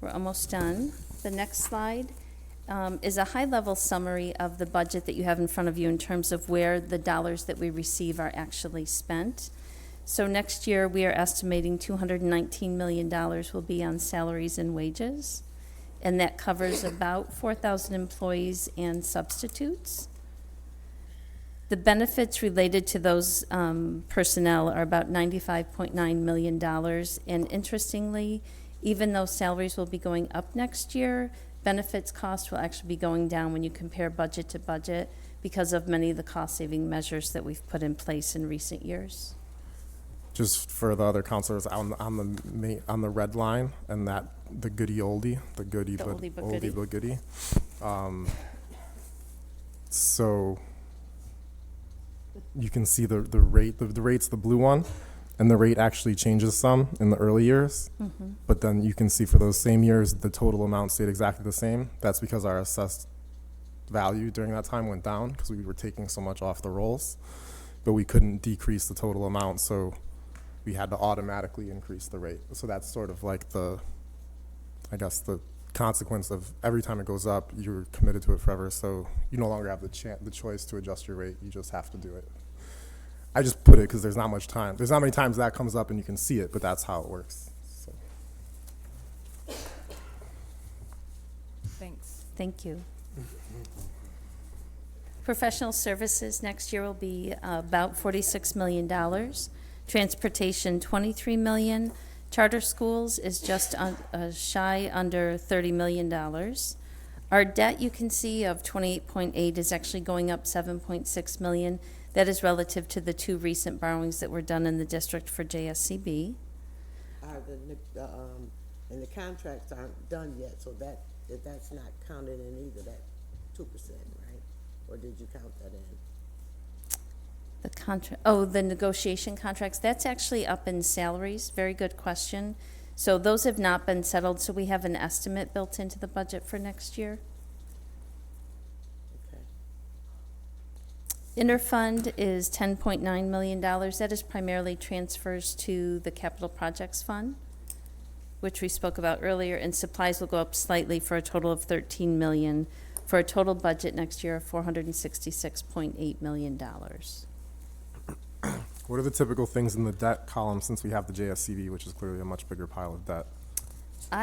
We're almost done. The next slide is a high-level summary of the budget that you have in front of you in terms of where the dollars that we receive are actually spent. So next year, we are estimating $219 million will be on salaries and wages, and that covers about 4,000 employees and substitutes. The benefits related to those personnel are about $95.9 million. And interestingly, even though salaries will be going up next year, benefits costs will actually be going down when you compare budget to budget because of many of the cost-saving measures that we've put in place in recent years. Just for the other counselors on the red line and that the goodie oldie, the goodie The but oldie but oldie goodie. but goodie. So you can see the rate. The rate's the blue one, and the rate actually changes some in the early years. Mm-hmm. But then you can see for those same years, the total amount stayed exactly the same. That's because our assessed value during that time went down because we were taking so much off the rolls, but we couldn't decrease the total amount, so we had to automatically increase the rate. So that's sort of like the, I guess, the consequence of every time it goes up, you're committed to it forever, so you no longer have the choice to adjust your rate. You just have to do it. I just put it because there's not much time. There's not many times that comes up and you can see it, but that's how it works. So. Thanks. Thank you. Professional services next year will be about $46 million. Transportation, $23 million. Charter schools is just shy under $30 million. Our debt, you can see, of 28.8 is actually going up 7.6 million. That is relative to the two recent borrowings that were done in the district for JSCB. And the contracts aren't done yet, so that's not counted in either, that 2%, right? Or did you count that in? the negotiation contracts, that's actually up in salaries. Very good question. So those have not been settled, so we have an estimate built into the budget for next year. Okay. Interfund is $10.9 million. That is primarily transfers to the capital projects fund, which we spoke about earlier, and supplies will go up slightly for a total of $13 million, for a total budget next year of $466.8 million. What are the typical things in the debt column since we have the JSCB, which is clearly a much bigger pile of debt?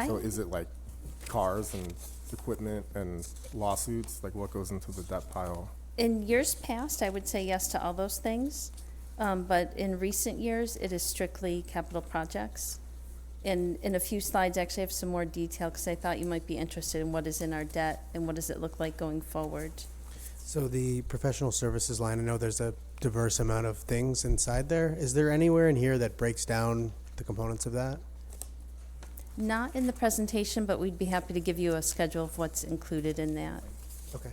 So is it like cars and equipment and lawsuits? Like what goes into the debt pile? In years past, I would say yes to all those things, but in recent years, it is strictly capital projects. In a few slides, actually, I have some more detail because I thought you might be interested in what is in our debt and what does it look like going forward. So the professional services line, I know there's a diverse amount of things inside there. Is there anywhere in here that breaks down the components of that? Not in the presentation, but we'd be happy to give you a schedule of what's included in that. Okay,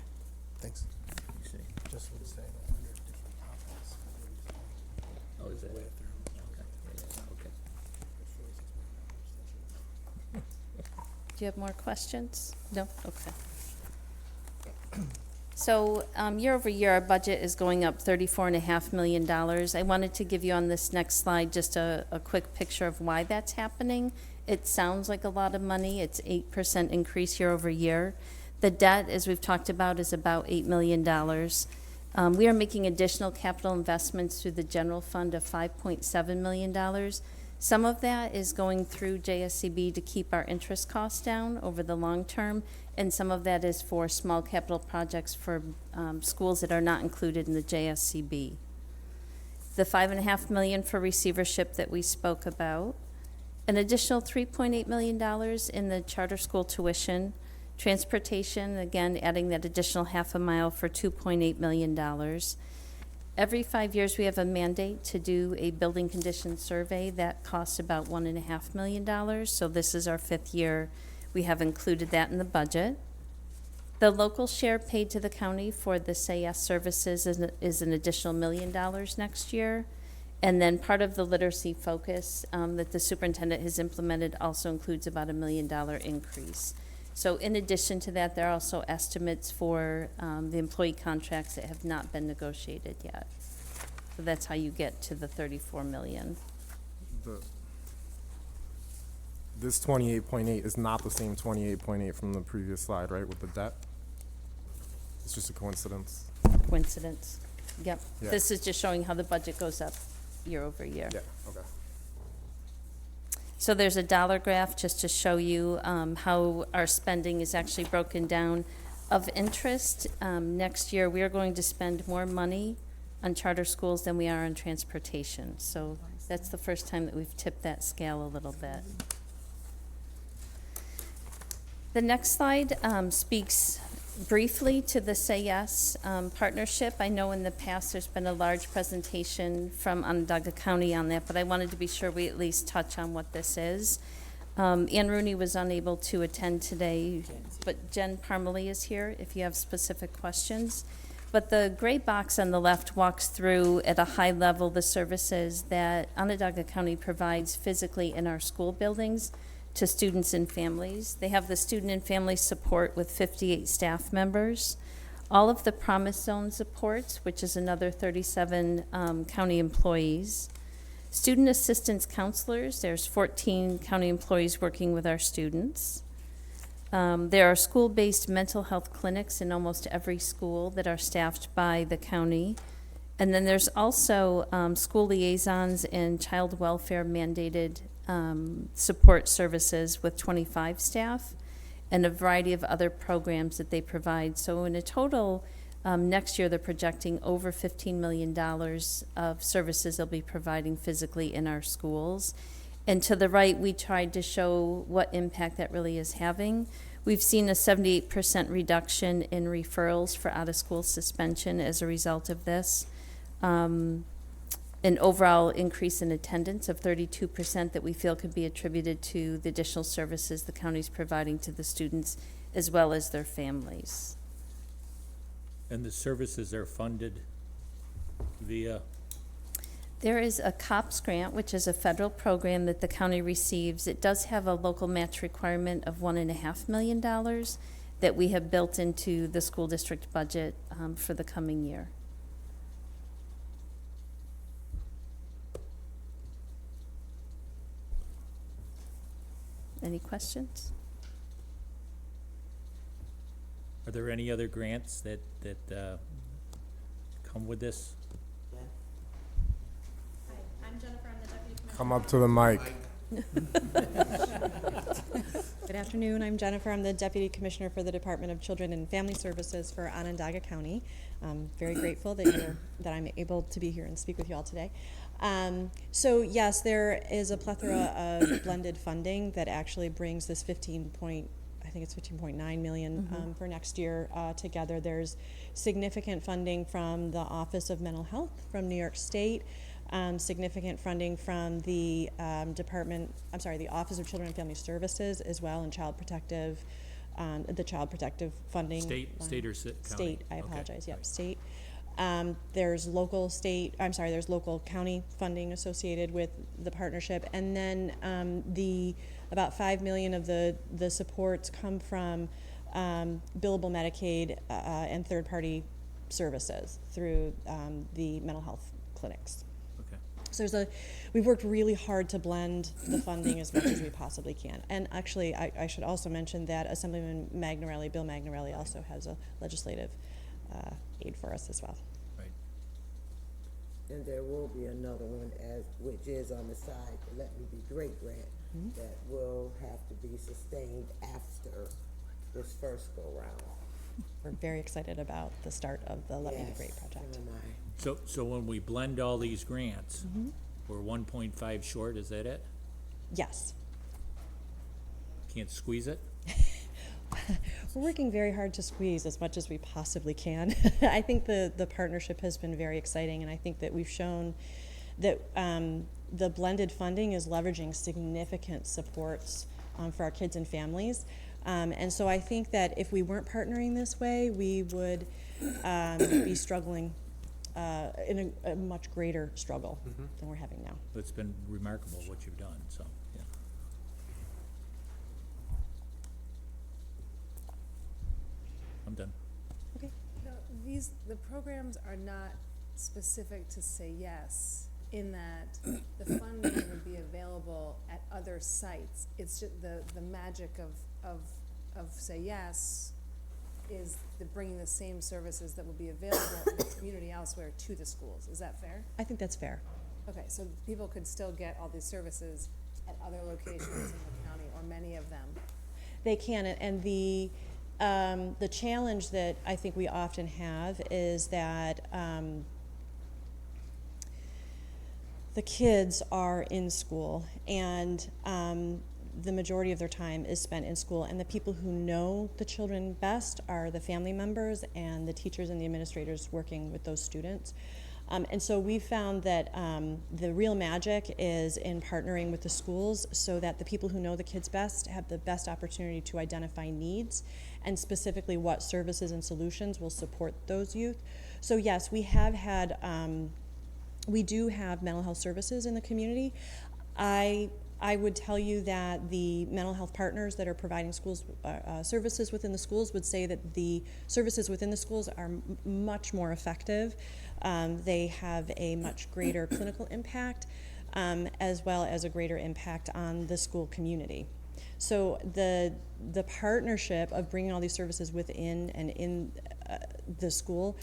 thanks. Just would say that under different topics. Oh, is that? Okay. Do you have more questions? No? Okay. So year over year, our budget is going up $34.5 million. I wanted to give you on this next slide just a quick picture of why that's happening. It sounds like a lot of money. It's 8% increase year over year. The debt, as we've talked about, is about $8 million. We are making additional capital investments through the general fund of $5.7 million. Some of that is going through JSCB to keep our interest costs down over the long term, and some of that is for small capital projects for schools that are not included in the JSCB. The $5.5 million for receivership that we spoke about, an additional $3.8 million in the charter school tuition, transportation, again, adding that additional half a mile for $2.8 million. Every 5 years, we have a mandate to do a building condition survey that costs about $1.5 million. So this is our 5th year. We have included that in the budget. The local share paid to the county for the SAYS services is an additional $1 million next year. And then part of the literacy focus that the superintendent has implemented also includes about $1 million increase. So in addition to that, there are also estimates for the employee contracts that have not been negotiated yet. So that's how you get to the $34 million. This 28.8 is not the same 28.8 from the previous slide, right, with the debt? It's just a coincidence. Coincidence. Yep. Yeah. This is just showing how the budget goes up year over year. Yeah, okay. So there's a dollar graph just to show you how our spending is actually broken down. Of interest, next year we are going to spend more money on charter schools than we are on transportation. So that's the first time that we've tipped that scale a little bit. The next slide speaks briefly to the Say Yes partnership. I know in the past there's been a large presentation from Onondaga County on that, but I wanted to be sure we at least touch on what this is. Ann Rooney was unable to attend today, but Jen Parmalee is here if you have specific questions. But the gray box on the left walks through at a high level the services that Onondaga County provides physically in our school buildings to students and families. They have the student and family support with 58 staff members. All of the Promise Zone supports, which is another 37 county employees. Student assistance counselors, there's 14 county employees working with our students. There are school-based mental health clinics in almost every school that are staffed by the county. And then there's also school liaisons and child welfare mandated support services with 25 staff and a variety of other programs that they provide. So in a total, next year they're projecting over $15 million of services they'll be providing physically in our schools. And to the right, we tried to show what impact that really is having. We've seen a 78% reduction in referrals for out-of-school suspension as a result of this. An overall increase in attendance of 32% that we feel could be attributed to the additional services the county's providing to the students as well as their families. And the services are funded via There is a COPS grant, which is a federal program that the county receives. It does have a local match requirement of $1.5 million that we have built into the school district budget for the coming year. Any questions? Are there any other grants that come with this? I'm Jennifer, I'm the Deputy Commissioner. Come up to the mic. Good afternoon, I'm Jennifer, I'm the Deputy Commissioner for the Department of Children and Family Services for Onondaga County. I'm very grateful that I'm able to be here and speak with you all today. So yes, there is a plethora of blended funding that actually brings this 15.9 million for next year together. There's significant funding from the Office of Mental Health from New York State, significant funding from the the Office of Children and Family Services as well, and Child Protective, the Child Protective funding. State or county? State, I apologize, Okay. yep, state. There's local county funding associated with the partnership, and then about $5 million of the supports come from billable Medicaid and third-party services through the mental health clinics. Okay. So we've worked really hard to blend the funding as much as we possibly can. And actually, I should also mention that Assemblyman Bill Magnarelli also has a legislative aid for us as well. Right. And there will be another one, which is on the side, the Let Me Be Great grant, that will have to be sustained after this first go-round. We're very excited about the start of the Let Me Be Great project. So am I. So when we blend all these grants, we're 1.5 short, is that it? Yes. Can't squeeze it? We're working very hard to squeeze as much as we possibly can. I think the partnership has been very exciting, and I think that we've shown that the blended funding is leveraging significant supports for our kids and families. And so I think that if we weren't partnering this way, we would be struggling in a much greater struggle than we're having now. It's been remarkable what you've done, so, yeah. I'm done. Okay. No, the programs are not specific to Say Yes, in that the funding would be available at other sites. It's just the magic of Say Yes is bringing the same services that will be available in the community elsewhere to the schools. Is that fair? I think that's fair. Okay, so people could still get all these services at other locations in the county, or many of them. They can, and the challenge that I think we often have is that the kids are in school, and the majority of their time is spent in school, and the people who know the children best are the family members and the teachers and the administrators working with those students. And so we found that the real magic is in partnering with the schools so that the people who know the kids best have the best opportunity to identify needs and specifically what services and solutions will support those youth. So yes, we have had, we do have mental health services in the community. I would tell you that the mental health partners that are providing schools services within the schools would say that the services within the schools are much more effective. They have a much greater clinical impact, as well as a greater impact on the school community. So the partnership of bringing all these services within and in the school,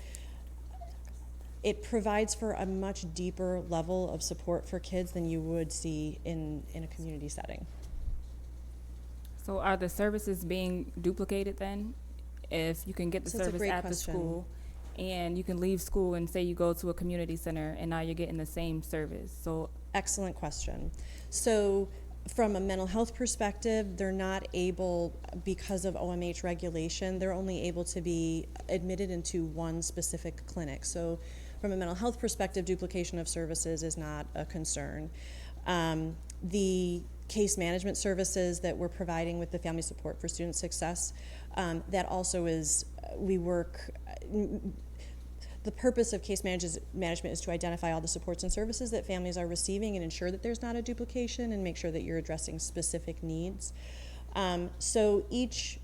it provides for a much deeper level of support for kids than you would see in a community setting. So are the services being duplicated then? If you can get the So it's a service great at the question. school, and you can leave school and say you go to a community center, and now you're getting the same service. So Excellent question. So from a mental health perspective, they're not able, because of OMH regulation, they're only able to be admitted into one specific clinic. So from a mental health perspective, duplication of services is not a concern. The case management services that we're providing with the Family Support for Student Success, that also is, we work, the purpose of case management is to identify all the supports and services that families are receiving and ensure that there's not a duplication and make sure that you're addressing specific needs. So each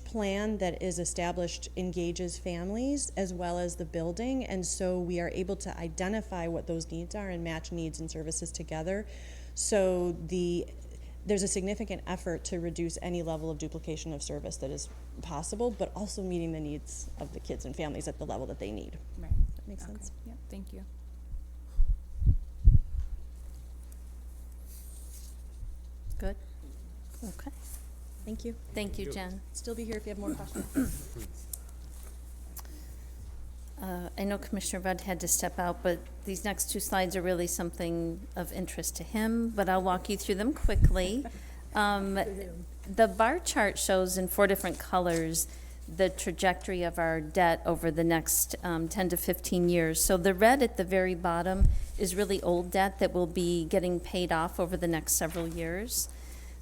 plan that is established engages families as well as the building, and so we are able to identify what those needs are and match needs and services together. So there's a significant effort to reduce any level of duplication of service that is possible, but also meeting the needs of the kids and families at the level that they need. Right. That makes sense? Yep, thank you. Good? Okay. Thank you. Thank you, Jen. Still be here if you have more questions. I know Commissioner Rudd had to step out, but these next two slides are really something of interest to him, but I'll walk you through them quickly. The bar chart shows in 4 different colors the trajectory of our debt over the next 10 to 15 years. So the red at the very bottom is really old debt that will be getting paid off over the next several years.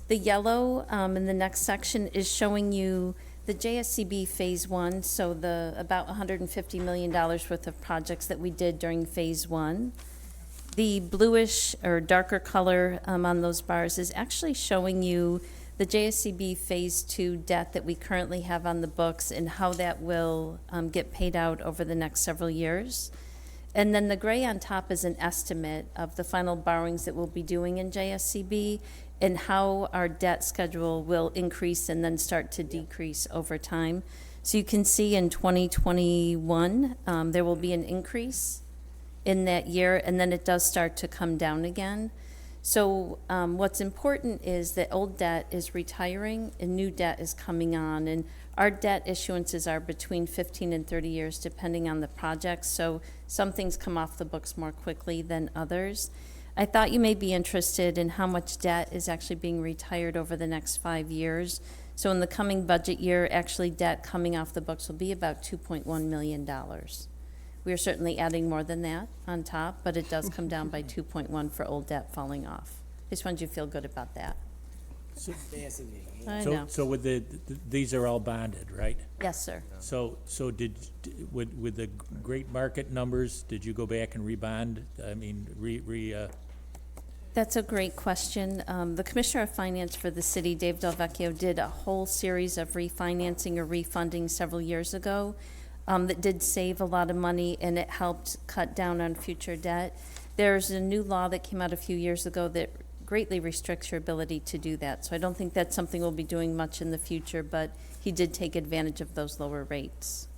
The yellow in the next section is showing you the JSCB Phase 1, so the about $150 million worth of projects that we did during Phase 1. The bluish or darker color on those bars is actually showing you the JSCB Phase 2 debt that we currently have on the books and how that will get paid out over the next several years. And then the gray on top is an estimate of the final borrowings that we'll be doing in JSCB and how our debt schedule will increase and then start to decrease over time. So you can see in 2021, there will be an increase in that year, and then it does start to come down again. So what's important is that old debt is retiring and new debt is coming on, and our debt issuances are between 15 and 30 years depending on the project, so some things come off the books more quickly than others. I thought you may be interested in how much debt is actually being retired over the next 5 years. So in the coming budget year, actually debt coming off the books will be about $2.1 million. We are certainly adding more than that on top, but it does come down by 2.1 for old debt falling off. Just wanted you to feel good about that. I know. So with these are all bonded, right? Yes, sir. So with the great market numbers, did you go back and rebond? I mean, That's a great question. The Commissioner of Finance for the city, Dave Delvecchio, did a whole series of refinancing or refunding several years ago that did save a lot of money, and it helped cut down on future debt. There's a new law that came out a few years ago that greatly restricts your ability to do that. So I don't think that's something we'll be doing much in the future, but he did take advantage of those lower rates.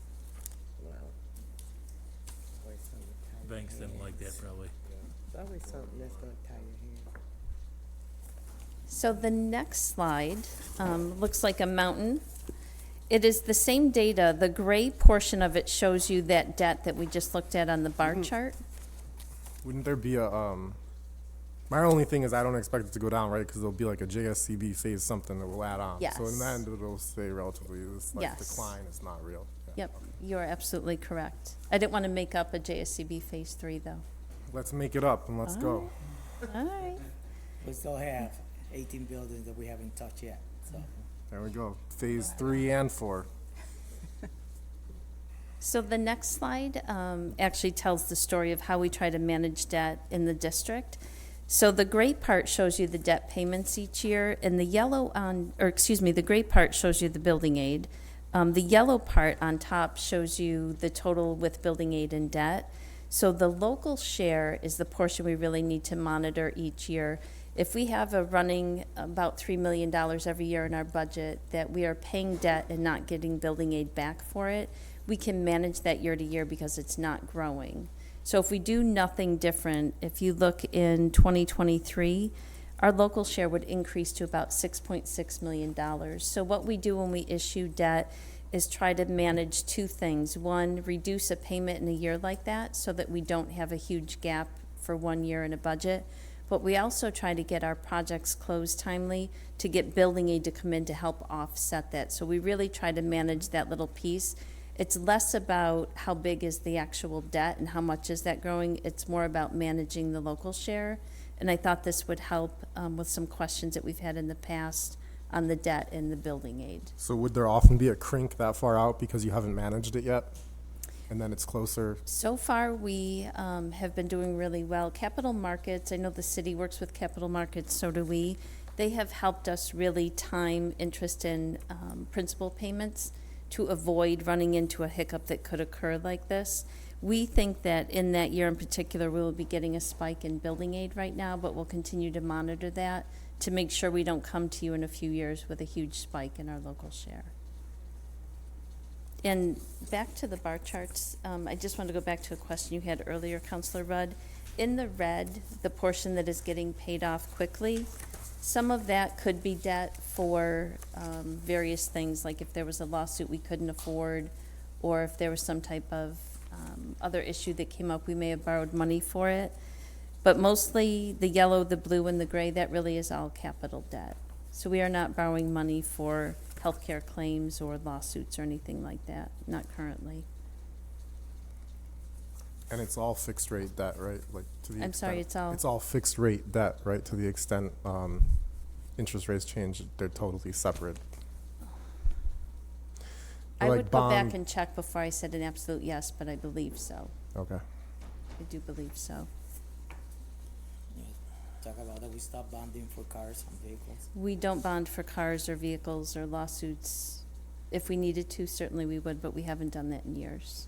banks didn't like that probably. It's always something that's gonna tie your hands. So the next slide looks like a mountain. It is the same data. The gray portion of it shows you that debt that we just looked at on the bar chart. Wouldn't there be a, my only thing is I don't expect it to go down, right? Because there'll be like a JSCB phase something that will add on. So in the Yes. end, it'll stay relatively, this like Yes. decline is not real. Yeah. Yep, you are absolutely correct. I didn't want to make up a JSCB Phase 3, though. Let's make it up and let's go. All right. We still have 18 buildings that we haven't touched yet, so. There we go. Phase 3 and 4. So the next slide actually tells the story of how we try to manage debt in the district. So the gray part shows you the debt payments each year, and the yellow the gray part shows you the building aid. The yellow part on top shows you the total with building aid and debt. So the local share is the portion we really need to monitor each year. If we have a running about $3 million every year in our budget that we are paying debt and not getting building aid back for it, we can manage that year to year because it's not growing. So if we do nothing different, if you look in 2023, our local share would increase to about $6.6 million. So what we do when we issue debt is try to manage two things. One, reduce a payment in a year like that so that we don't have a huge gap for 1 year in a budget. But we also try to get our projects closed timely to get building aid to come in to help offset that. So we really try to manage that little piece. It's less about how big is the actual debt and how much is that growing. It's more about managing the local share. And I thought this would help with some questions that we've had in the past on the debt and the building aid. So would there often be a crink that far out because you haven't managed it yet? and then it's closer? So far, we have been doing really well. Capital Markets, I know the city works with Capital Markets, so do we. They have helped us really time interest in principal payments to avoid running into a hiccup that could occur like this. We think that in that year in particular, we will be getting a spike in building aid right now, but we'll continue to monitor that to make sure we don't come to you in a few years with a huge spike in our local share. And back to the bar charts, I just want to go back to a question you had earlier, Councilor Rudd. In the red, the portion that is getting paid off quickly, some of that could be debt for various things, like if there was a lawsuit we couldn't afford, or if there was some type of other issue that came up, we may have borrowed money for it. But mostly the yellow, the blue, and the gray, that really is all capital debt. So we are not borrowing money for healthcare claims or lawsuits or anything like that, not currently. And it's all fixed rate debt, right? Like to the I'm sorry, extent- it's It's all fixed rate debt, right? To the extent interest rates change, they're totally separate. I Like would go back bond- and check before I said an absolute yes, but I believe so. Okay. I do believe so. Talk about that we stop bonding for cars and vehicles. We don't bond for cars or vehicles or lawsuits. If we needed to, certainly we would, but we haven't done that in years.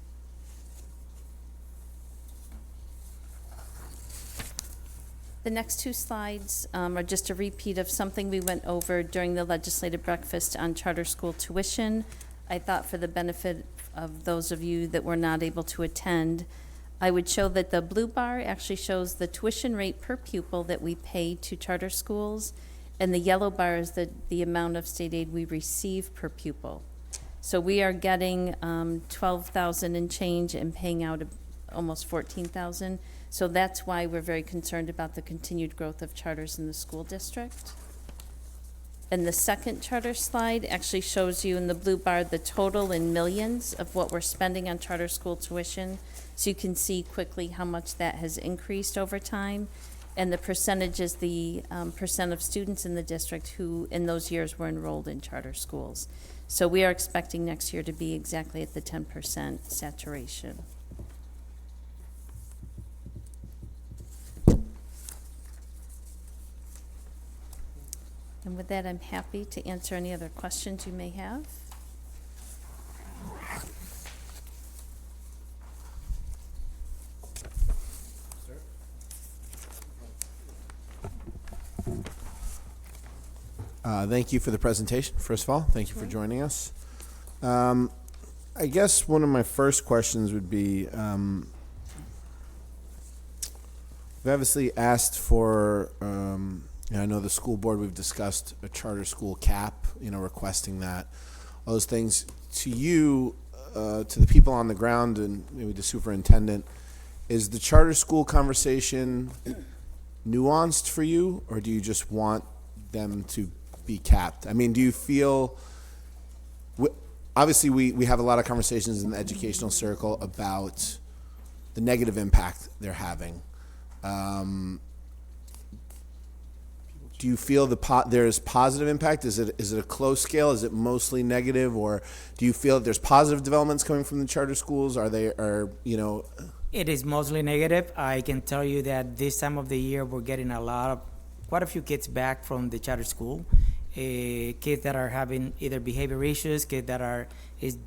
The next two slides are just a repeat of something we went over during the legislative breakfast on charter school tuition. I thought for the benefit of those of you that were not able to attend, I would show that the blue bar actually shows the tuition rate per pupil that we pay to charter schools, and the yellow bar is the amount of state aid we receive per pupil. So we are getting $12,000 and change and paying out almost $14,000. So that's why we're very concerned about the continued growth of charters in the school district. And the second charter slide actually shows you in the blue bar the total in millions of what we're spending on charter school tuition. So you can see quickly how much that has increased over time. And the percentage is the percent of students in the district who in those years were enrolled in charter schools. So we are expecting next year to be exactly at the 10% saturation. And with that, I'm happy to answer any other questions you may have. Thank you for the presentation, first of all. Thank you for joining us. I guess one of my first questions would be, we obviously asked for, I know the school board, we've discussed a charter school cap, requesting that. All those things. To you, to the people on the ground and maybe the superintendent, is the charter school conversation nuanced for you, or do you just want them to be capped? I mean, do you feel, obviously we have a lot of conversations in the educational circle about the negative impact they're having. Do you feel there's positive impact? Is it a close scale? Is it mostly negative, or do you feel that there's positive developments coming from the charter schools? It is mostly negative. I can tell you that this time of the year we're getting quite a few kids back from the charter school. Kids that are having either behavior issues, kids that it's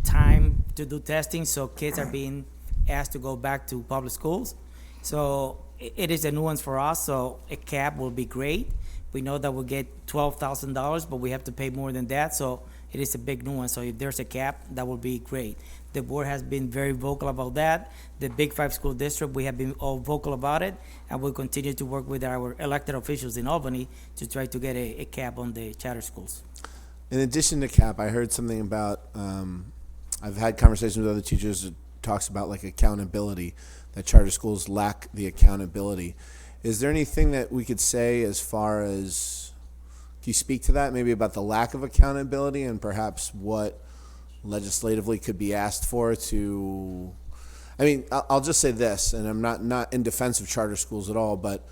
time to do testing, so kids are being asked to go back to public schools. So it is a nuance for us, so a cap will be great. We know that we'll get $12,000, but we have to pay more than that, so it is a big nuance. So if there's a cap, that will be great. The board has been very vocal about that. The Big Five school district, we have been all vocal about it, and we'll continue to work with our elected officials in Albany to try to get a cap on the charter schools. In addition to cap, I heard something about, I've had conversations with other teachers that talks about like accountability, that charter schools lack the accountability. Is there anything that we could say as far as, can you speak to that, maybe about the lack of accountability and perhaps what legislatively could be asked for to, I mean, I'll just say this, and I'm not in defense of charter schools at all, but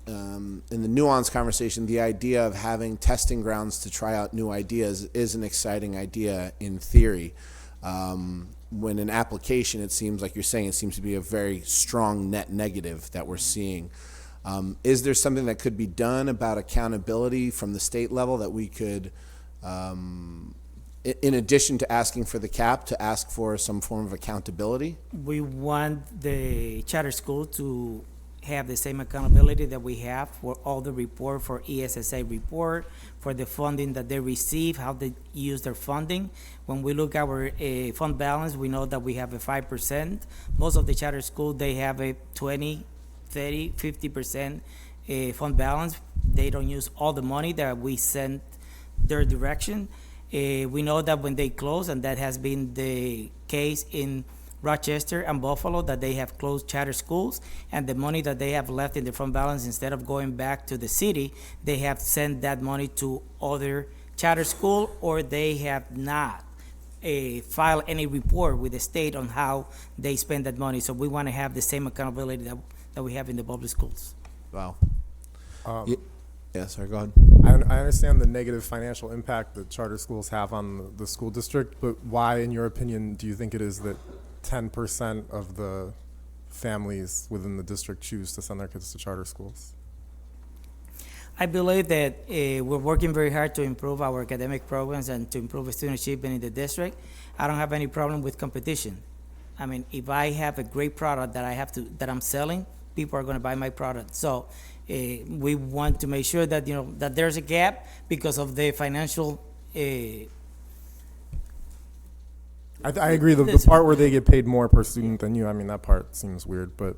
in the nuance conversation, the idea of having testing grounds to try out new ideas is an exciting idea in theory. when an application, it seems like you're saying, it seems to be a very strong net negative that we're seeing. Is there something that could be done about accountability from the state level that we could, in addition to asking for the cap, to ask for some form of accountability? We want the charter school to have the same accountability that we have for all the report, for ESSA report, for the funding that they receive, how they use their funding. When we look at our fund balance, we know that we have a 5%. Most of the charter schools, they have a 20, 30, 50% fund balance. They don't use all the money that we send their direction. We know that when they close, and that has been the case in Rochester and Buffalo, that they have closed charter schools, and the money that they have left in the fund balance, instead of going back to the city, they have sent that money to other charter school, or they have not filed any report with the state on how they spend that money. So we want to have the same accountability that we have in the public schools. Wow. Yes, sorry, go ahead. I understand the negative financial impact that charter schools have on the school district, but why, in your opinion, do you think it is that 10% of the families within the district choose to send their kids to charter schools? I believe that we're working very hard to improve our academic programs and to improve student achievement in the district. I don't have any problem with competition. I mean, if I have a great product that I'm selling, people are going to buy my product. So we want to make sure that that there's a gap because of the financial. I agree. The part where they get paid more per student than you, I mean, that part seems weird, but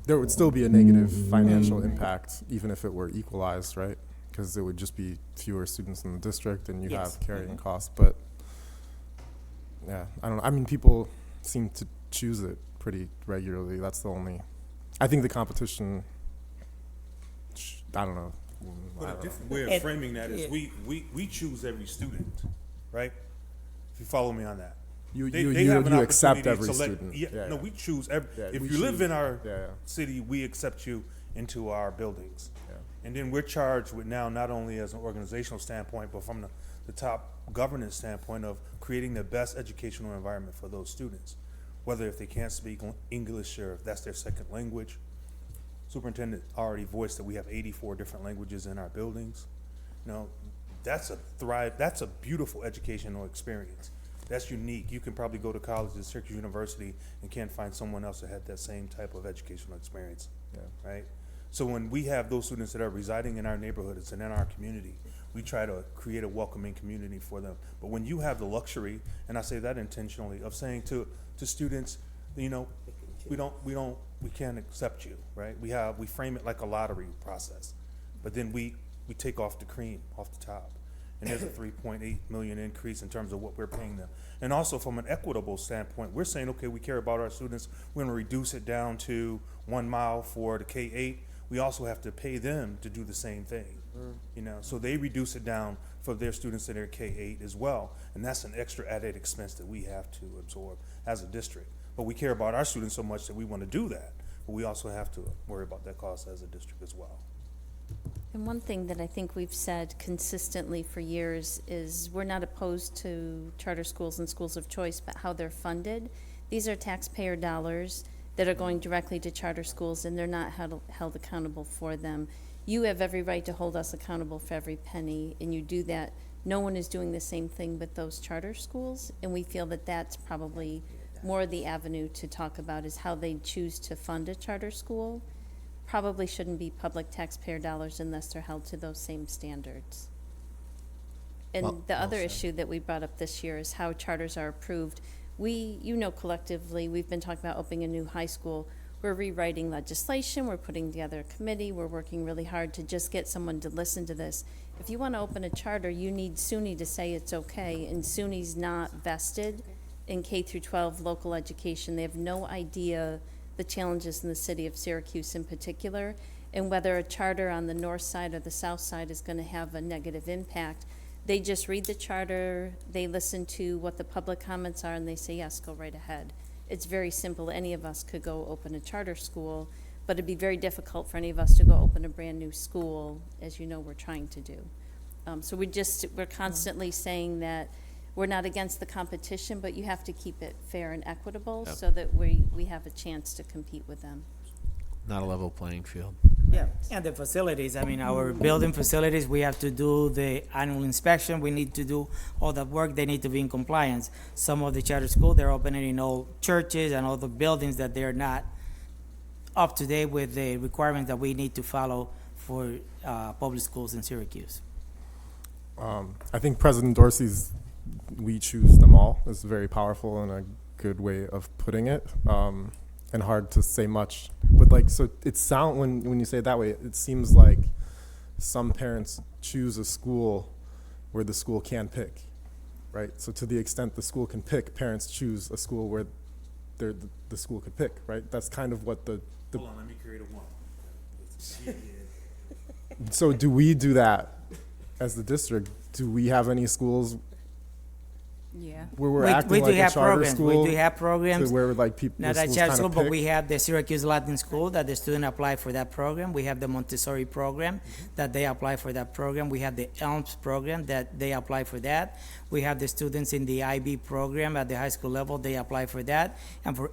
there would still be a negative financial impact even if it were equalized, right? Because it would just be fewer students in the district and you have carrying costs. But yeah, I don't know. I mean, people seem to choose it pretty regularly. That's the only. I think the competition. I don't know. But a different way of framing that is we choose every student, right? If you follow me on that. You opportunity accept every to student. No, we choose every. If you live in our city, we accept you into our buildings. Yeah. And then we're charged with now, not only as an organizational standpoint, but from the top governance standpoint of creating the best educational environment for those students. Whether if they can't speak English or if that's their second language. Superintendent already voiced that we have 84 different languages in our buildings. That's a beautiful educational experience. That's unique. You can probably go to college at Syracuse University and can't find someone else that had that same type of educational experience, right? So when we have those students that are residing in our neighborhoods and in our community, we try to create a welcoming community for them. But when you have the luxury, and I say that intentionally, of saying to students, we can't accept you, right? We frame it like a lottery process, but then we take off the cream off the top. And there's a $3.8 million increase in terms of what we're paying them. And also from an equitable standpoint, we're saying, okay, we care about our students. We're gonna reduce it down to 1 mile for the K-8. We also have to pay them to do the same thing. So they reduce it down for their students that are K-8 as well. And that's an extra added expense that we have to absorb as a district. But we care about our students so much that we wanna do that. But we also have to worry about that cost as a district as well. And one thing that I think we've said consistently for years is we're not opposed to charter schools and schools of choice, but how they're funded. These are taxpayer dollars that are going directly to charter schools, and they're not held accountable for them. You have every right to hold us accountable for every penny, and you do that. No one is doing the same thing with those charter schools, and we feel that that's probably more the avenue to talk about is how they choose to fund a charter school. Probably shouldn't be public taxpayer dollars unless they're held to those same standards. And the other issue that we brought up this year is how charters are approved. Collectively, we've been talking about opening a new high school. We're rewriting legislation, we're putting together a committee, we're working really hard to just get someone to listen to this. If you want to open a charter, you need SUNY to say it's okay, and SUNY's not vested in K through 12 local education. They have no idea the challenges in the city of Syracuse in particular, and whether a charter on the north side or the south side is going to have a negative impact. They just read the charter, they listen to what the public comments are, and they say, yes, go right ahead. It's very simple. Any of us could go open a charter school, but it'd be very difficult for any of us to go open a brand new school, as you know we're trying to do. So we're constantly saying that we're not against the competition, but you have to keep it fair and equitable so that we have a chance to compete with them. Not a level playing field. Yeah, and the facilities, I mean, our building facilities, we have to do the annual inspection, we need to do all that work, they need to be in compliance. Some of the charter schools, they're opening in all churches and all the buildings that they're not up to date with the requirements that we need to follow for public schools in Syracuse. I think President Dorsey's "we choose them all" is very powerful and a good way of putting it, and hard to say much. But like, so when you say it that way, it seems like some parents choose a school where the school can pick, right? So to the extent the school can pick, parents choose a school where the school could pick, right? That's kind of what the Hold on, let me create a one. So do we do that as the district? Do we have any schools Yeah. where we're We acting do like a have charter programs. school? We do have programs. To where like people, Not a charter school, but we have the Syracuse Latin School that the student apply for that program. We have the Montessori program that they apply for that program. We have the ELMS program that they apply for that. We have the students in the IB program at the high school level, they apply for that. And for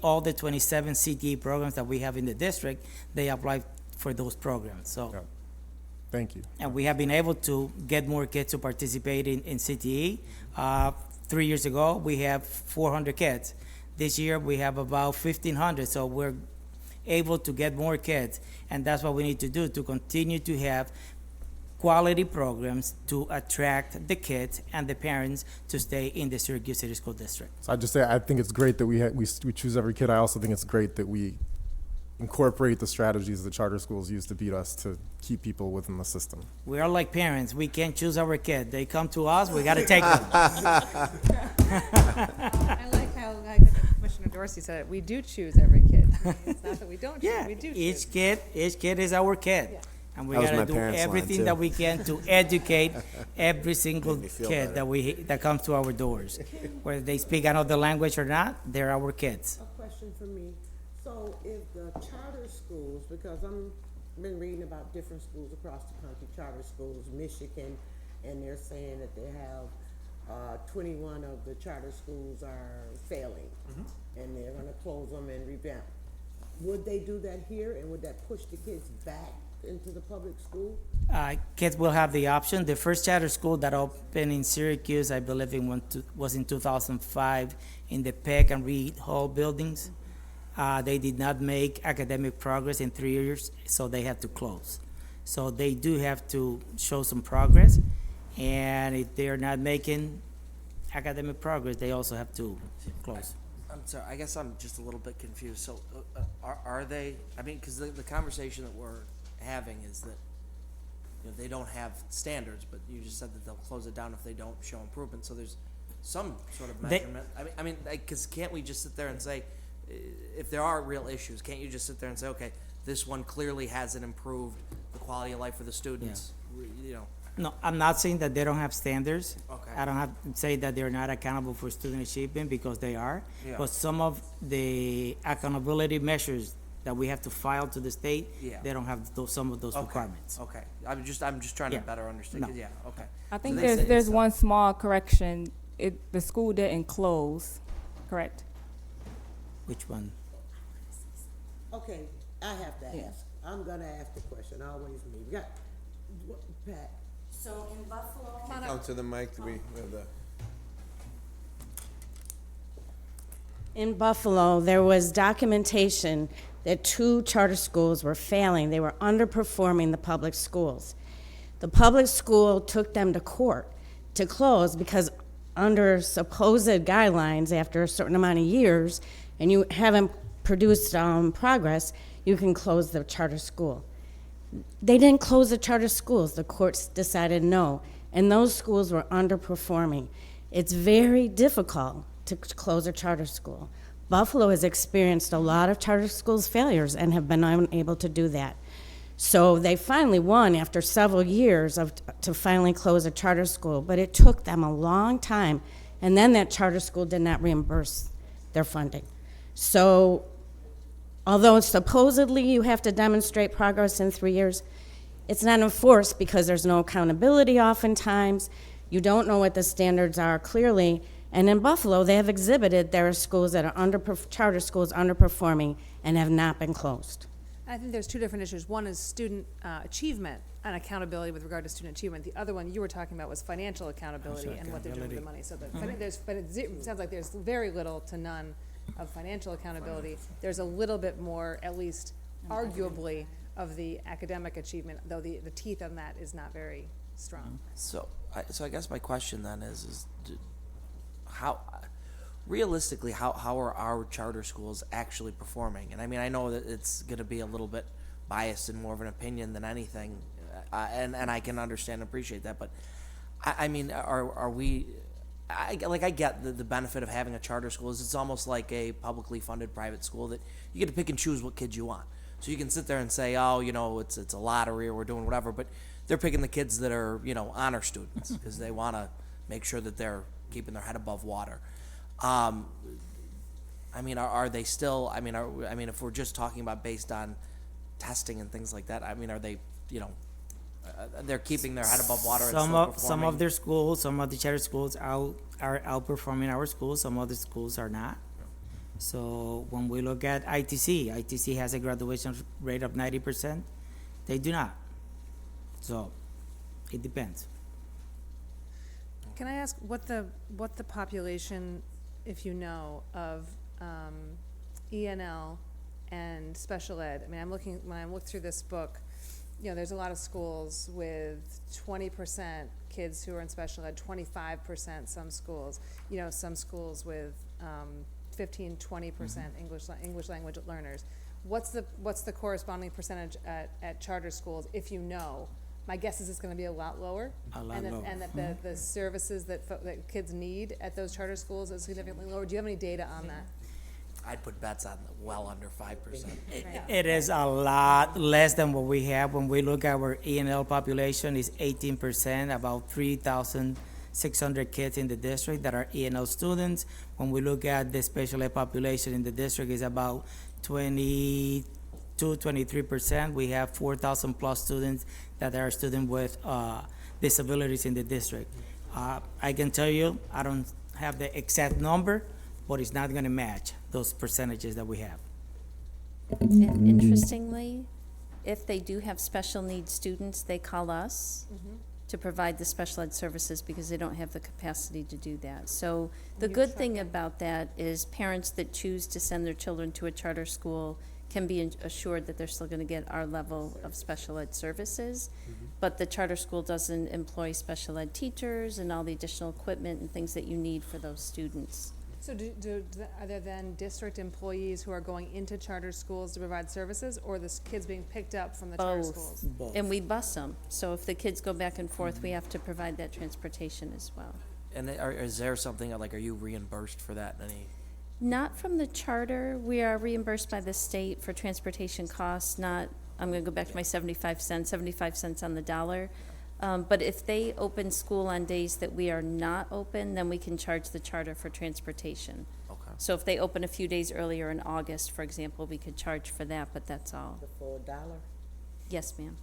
all the 27 CTE programs that we have in the district, they apply for those programs, so. Yeah. Thank you. And we have been able to get more kids to participate in CTE. 3 years ago, we have 400 kids. This year, we have about 1,500, so we're able to get more kids. And that's what we need to do, to continue to have quality programs to attract the kids and the parents to stay in the Syracuse City School District. So I just say I think it's great that we choose every kid. I also think it's great that we incorporate the strategies the charter schools use to beat us to keep people within the system. We are like parents. We can't choose our kid. They come to us, we got to take them. I like how Commissioner Dorsey said it, we do choose every kid. It's not that we don't choose, Yeah, we do each choose. kid is our kid. Yeah. And we That was got my to do parents' line, everything too. that we can to educate every single me feel kid better. that comes to our doors. Whether they speak another language or not, they're our kids. A question for me. So if the charter schools, because been reading about different schools across the country, charter schools, Michigan, and they're saying that they have 21 of the charter schools are failing, and they're gonna close them and revamp. Would they do that here, and would that push the kids back into the public school? Kids will have the option. The first charter school that opened in Syracuse, I believe was in 2005 in the Peck and Reed Hall buildings. They did not make academic progress in 3 years, so they had to close. So they do have to show some progress, and if they're not making academic progress, they also have to close. I'm sorry, I guess I'm just a little bit confused. So are they, I mean, because the conversation that we're having is that, you know, they don't have standards, but you just said that they'll close it down if they don't show improvement. So there's some sort of measurement. I mean, because can't we just sit there and say, if there are real issues, can't you just sit there and say, okay, this one clearly hasn't improved the quality of life for the students, you know? No, I'm not saying that they don't have standards. Okay. I don't have to say that they're not accountable for student achievement, because they are. Yeah. But some of the accountability measures that we have to file to the state, Yeah. they don't have some of those Okay, requirements. Okay, I'm just trying to Yeah. better understand, No. 'cause, yeah, okay. I think they say there's so. one small correction. The school didn't close, correct? Which one? Okay, I have to ask. I'm gonna ask the question, always me. We got, Pat, So in Buffalo. Come to the mic, we have the. In Buffalo, there was documentation that 2 charter schools were failing. They were underperforming the public schools. The public school took them to court to close because under supposed guidelines, after a certain amount of years, and you haven't produced progress, you can close the charter school. They didn't close the charter schools. The courts decided no, and those schools were underperforming. It's very difficult to close a charter school. Buffalo has experienced a lot of charter schools failures and have been unable to do that. So they finally won after several years to finally close a charter school, but it took them a long time, and then that charter school did not reimburse their funding. So although supposedly you have to demonstrate progress in 3 years, it's not enforced because there's no accountability oftentimes. You don't know what the standards are clearly. And in Buffalo, they have exhibited there are schools that are charter schools underperforming and have not been closed. I think there's two different issues. One is student achievement and accountability with regard to student achievement. The other one you were talking about was financial accountability and what they're doing with the money. So it sounds like there's very little to none of financial accountability. There's a little bit more, at least arguably, of the academic achievement, though the teeth on that is not very strong. So I guess my question then is how, realistically, how are our charter schools actually performing? And I mean, I know that it's going to be a little bit biased and more of an opinion than anything, and I can understand and appreciate that. But I mean, are we? I get the benefit of having a charter school is it's almost like a publicly funded private school that you get to pick and choose what kids you want. So you can sit there and say, oh, you know, it's a lottery or we're doing whatever, but they're picking the kids that are, you know, honor students because they want to make sure that they're keeping their head above water. I mean, are they still? I mean, if we're just talking about based on testing and things like that, I mean, are they, you know, they're keeping their head above water? Some of their schools, some of the charter schools are outperforming our schools. Some other schools are not. So when we look at ITC has a graduation rate of 90%. They do not. So it depends. Can I ask what the population, if you know, of ENL and special ed? I mean, when I look through this book, you know, there's a lot of schools with 20% kids who are in special ed, 25% some schools, you know, some schools with 15, 20% English language learners. What's the corresponding percentage at charter schools, if you know? My guess is it's going to be a lot lower. And that the services that kids need at those charter schools is significantly lower. Do you have any data on that? I'd put bets on well under 5%. It is a lot less than what we have. When we look at our ENL population, is 18%, about 3,600 kids in the district that are ENL students. When we look at the special ed population in the district, is about 23%. We have 4,000 plus students that are students with disabilities in the district. I can tell you, I don't have the exact number, but it's not going to match those percentages that we have. And interestingly, if they do have special needs students, they call us to provide the special ed services because they don't have the capacity to do that. So the good thing about that is parents that choose to send their children to a charter school can be assured that they're still going to get our level of special ed services. But the charter school doesn't employ special ed teachers and all the additional equipment and things that you need for those students. So are there then district employees who are going into charter schools to provide services, or the kids being picked up from the charter schools? Both. And we bus them. So if the kids go back and forth, we have to provide that transportation as well. And is there something, like, are you reimbursed for that? Not from the charter. We are reimbursed by the state for transportation costs, not, I'm going to go back to my 75 cents on the dollar. But if they open school on days that we are not open, then we can charge the charter for transportation. Okay. So if they open a few days earlier in August, for example, we could charge for that, but that's all. The full $1? Yes, ma'am.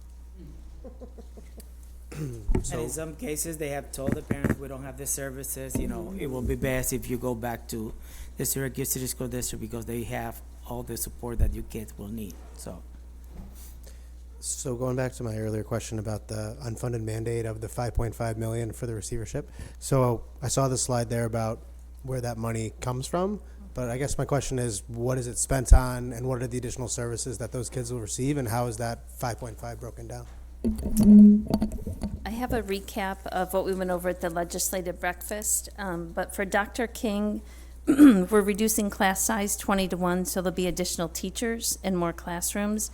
And in some cases, they have told the parents, we don't have the services, you know, it will be best if you go back to the Syracuse City School District because they have all the support that your kids will need, So going back to my earlier question about the unfunded mandate of the 5.5 million for the receivership. So I saw the slide there about where that money comes from, but I guess my question is, what is it spent on and what are the additional services that those kids will receive and how is that 5.5 broken down? I have a recap of what we went over at the legislative breakfast, but for Dr. King, we're reducing class size 20 to 1, so there'll be additional teachers and more classrooms.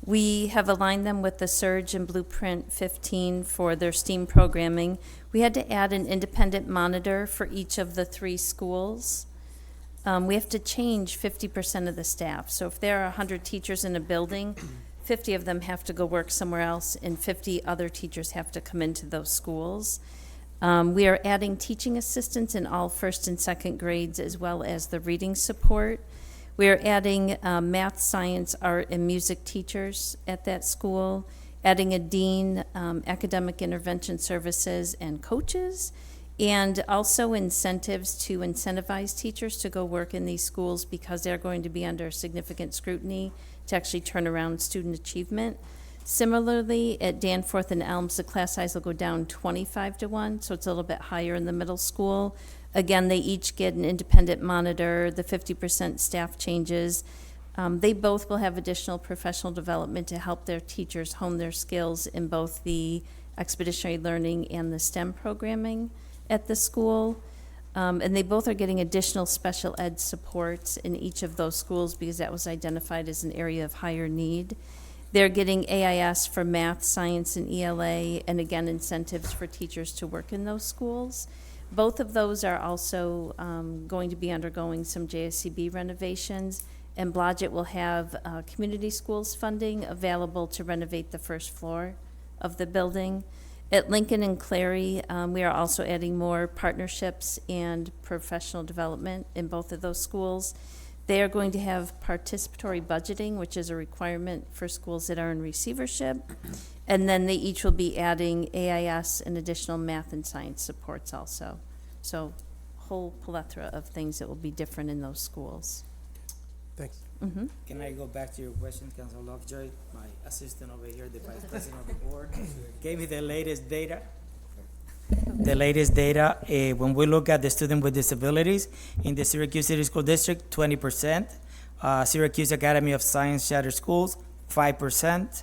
We have aligned them with the Surge and Blueprint 15 for their STEAM programming. We had to add an independent monitor for each of the 3 schools. We have to change 50% of the staff. So if there are 100 teachers in a building, 50 of them have to go work somewhere else, and 50 other teachers have to come into those schools. We are adding teaching assistants in all first and second grades, as well as the reading support. We are adding math, science, art, and music teachers at that school, adding a dean, academic intervention services, and coaches, and also incentives to incentivize teachers to go work in these schools because they're going to be under significant scrutiny to actually turn around student achievement. Similarly, at Danforth and Elms, the class size will go down 25-1, so it's a little bit higher in the middle school. Again, they each get an independent monitor, the 50% staff changes. They both will have additional professional development to help their teachers hone their skills in both the expeditionary learning and the STEM programming at the school. And they both are getting additional special ed supports in each of those schools because that was identified as an area of higher need. They're getting AIS for math, science, and ELA, and again, incentives for teachers to work in those schools. Both of those are also going to be undergoing some JSCB renovations, and Blodgett will have community schools funding available to renovate the first floor of the building. At Lincoln and Clary, we are also adding more partnerships and professional development in both of those schools. They are going to have participatory budgeting, which is a requirement for schools that are in receivership. And then they each will be adding AIS and additional math and science supports also. So whole plethora of things that will be different in those schools. Thanks. Can I go back to your question, Councilor Lovejoy? My assistant over here, the vice president of the board, gave me the latest data. When we look at the student with disabilities in the Syracuse City School District, 20%. Syracuse Academy of Science Charter Schools, 6%,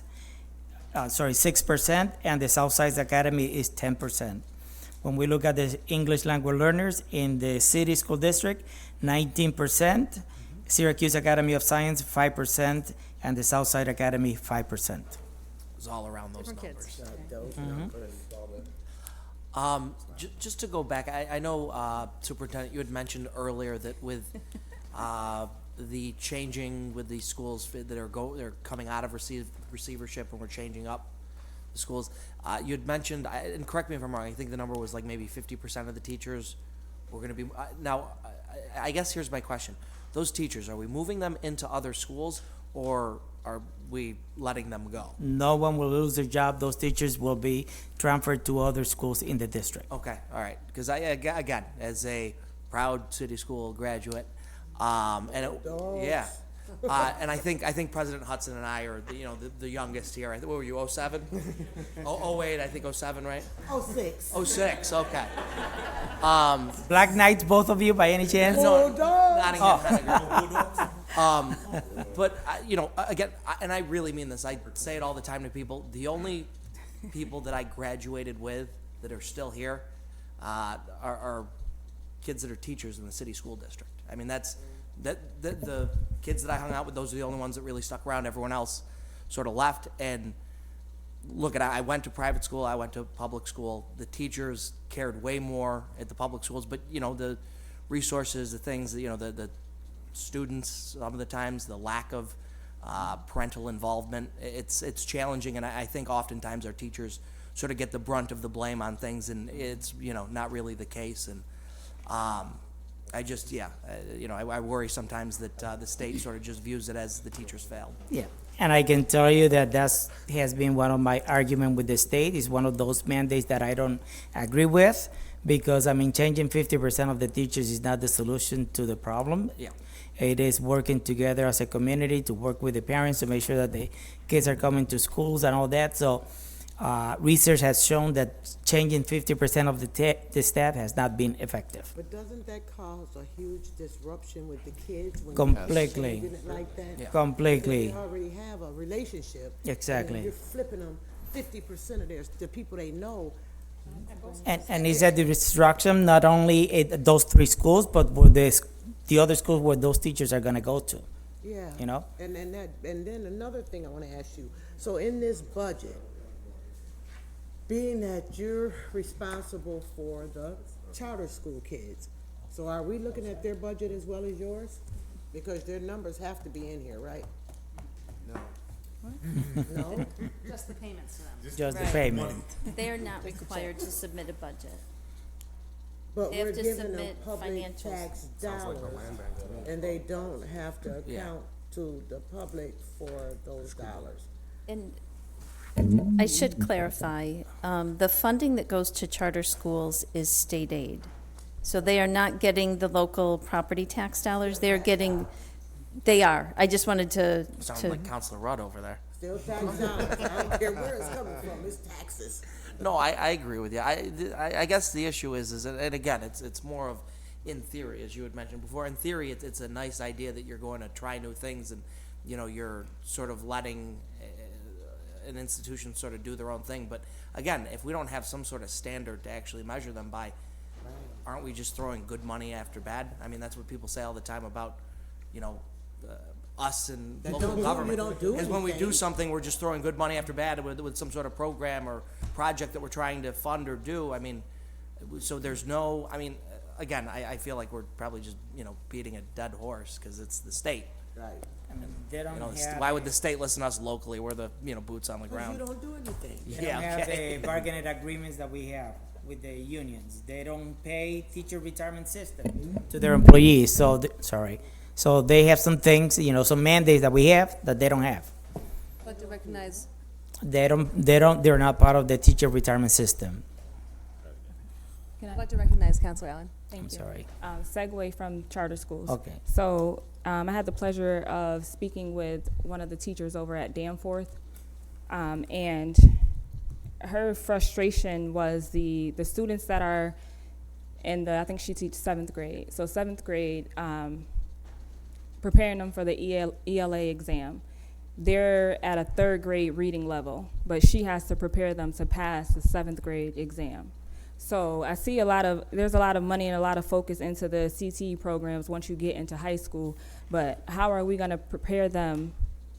and the Southside Academy is 10%. When we look at the English language learners in the City School District, 19%. Syracuse Academy of Science, 5%, and the Southside Academy, 5%. It's all around those Different kids. numbers. Just to go back, I know, Superintendent, you had mentioned earlier that with the changing with these schools that they're coming out of receivership and we're changing up the schools. You had mentioned, and correct me if I'm wrong, I think the number was like maybe 50% of the teachers were going to be. Now, I guess here's my question: those teachers, are we moving them into other schools, or are we letting them go? No one will lose their job. Those teachers will be transferred to other schools in the district. Okay, all right. Because again, as a proud city school graduate, and and I think President Hudson and I are the youngest here. What were you? 07? 08, I think 07, right? 06. 06. Okay. Black Knights, both of you, by any chance? No, not again. But again, and I really mean this. I say it all the time to people. The only people that I graduated with that are still here are kids that are teachers in the city school district. I mean, the kids that I hung out with, those are the only ones that really stuck around. Everyone else sort of left. And look, I went to private school, I went to public school. The teachers cared way more at the public schools, but the resources, the things, the students, some of the times, the lack of parental involvement, it's challenging. And I think oftentimes our teachers sort of get the brunt of the blame on things, and it's not really the case. And I just, I worry sometimes that the state sort of just views it as the teachers failed. Yeah, and I can tell you that has been one of my arguments with the state. It's one of those mandates that I don't agree with, because changing 50% of the teachers is not the solution to the problem. Yeah. It is working together as a community to work with the parents to make sure that the kids are coming to schools and all that. So research has shown that changing 50% of the staff has not been effective. But doesn't that cause a huge disruption with the kids when Completely. you're changing it like that? Yeah. Completely. They already have a relationship. Exactly. And you're flipping them 50% of the people they know. And is that the disruption not only at those three schools, but with the other schools where those teachers are going to go to? Yeah. And then another thing I want to ask you. So in this budget, being that you're responsible for the charter school kids, so are we looking at their budget as well as yours? Because their numbers have to be in here, right? No. No? Just the payments to them. Just the Right. payment. They are not required to submit a budget. But They have we're to giving them submit public financials. tax dollars, and they don't have to Yeah. account to the public for those dollars. And I should clarify, the funding that goes to charter schools is state aid. So they are not getting the local property tax dollars, they are. I just wanted to. Sounded like Counselor Rudd over there. Still tax dollars. I don't care where it's coming from, it's taxes. No, I agree with you. I guess the issue is that, and again, it's more of, in theory, as you had mentioned before, in theory, it's a nice idea that you're going to try new things and, you know, you're sort of letting an institution sort of do their own thing. But again, if we don't have some sort of standard to actually measure them by, aren't we just throwing good money after bad? I mean, that's what people say all the time about, you know, us and That local don't mean government. you don't do Is when we do anything. something, we're just throwing good money after bad with some sort of program or project that we're trying to fund or do. I mean, so there's no, I mean, again, I feel like we're probably just, you know, beating a dead horse because it's the state. Right. They don't You know, have, why would the state listen to us locally? We're the, you know, boots on the Because you ground. don't do anything. they don't have the bargaining agreements that we have with the unions. They don't pay teacher retirement system to their employees, so, so they have some things, you know, some mandates that we have that they don't have. But to recognize, They're not part of the teacher retirement system. I'd like to recognize Counselor Allen. Thank you. Sorry. Segue from charter schools. Okay. So I had the pleasure of speaking with one of the teachers over at Danforth, and her frustration was the students that are in the, I think she teaches 7th grade. So 7th grade, preparing them for the ELA exam. They're at a 3rd grade reading level, but she has to prepare them to pass the 7th grade exam. So I see there's a lot of money and a lot of focus into the CTE programs once you get into high school, but how are we going to prepare them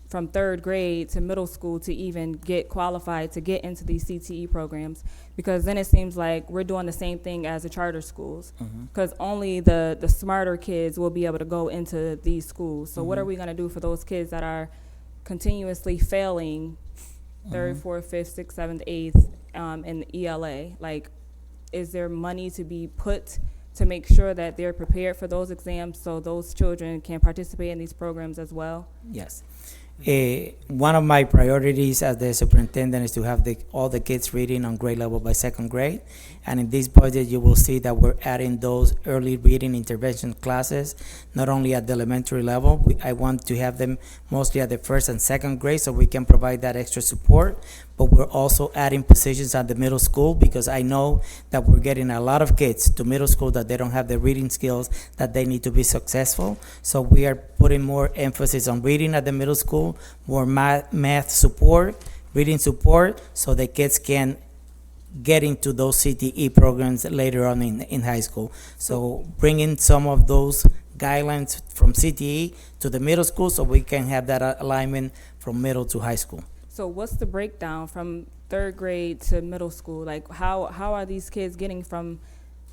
from 3rd grade to middle school to even get qualified to get into these CTE programs? Because then it seems like we're doing the same thing as the charter schools, because only the smarter kids will be able to go into these schools. So what are we going to do for those kids that are continuously failing 3rd, 4th, 5th, 6th, 7th, 8th in the ELA? Like, is there money to be put to make sure that they're prepared for those exams so those children can participate in these programs as well? Yes. One of my priorities as the superintendent is to have all the kids reading on grade level by 2nd grade. And in this budget, you will see that we're adding those early reading intervention classes, not only at the elementary level. I want to have them mostly at the 1st and 2nd grade so we can provide that extra support. But we're also adding positions at the middle school because I know that we're getting a lot of kids to middle school that they don't have the reading skills that they need to be successful. So we are putting more emphasis on reading at the middle school, more math support, reading support, so the kids can get into those CTE programs later on in high school. So bringing some of those guidelines from CTE to the middle school so we can have that alignment from middle to high school. So what's the breakdown from 3rd grade to middle school? Like, how are these kids getting from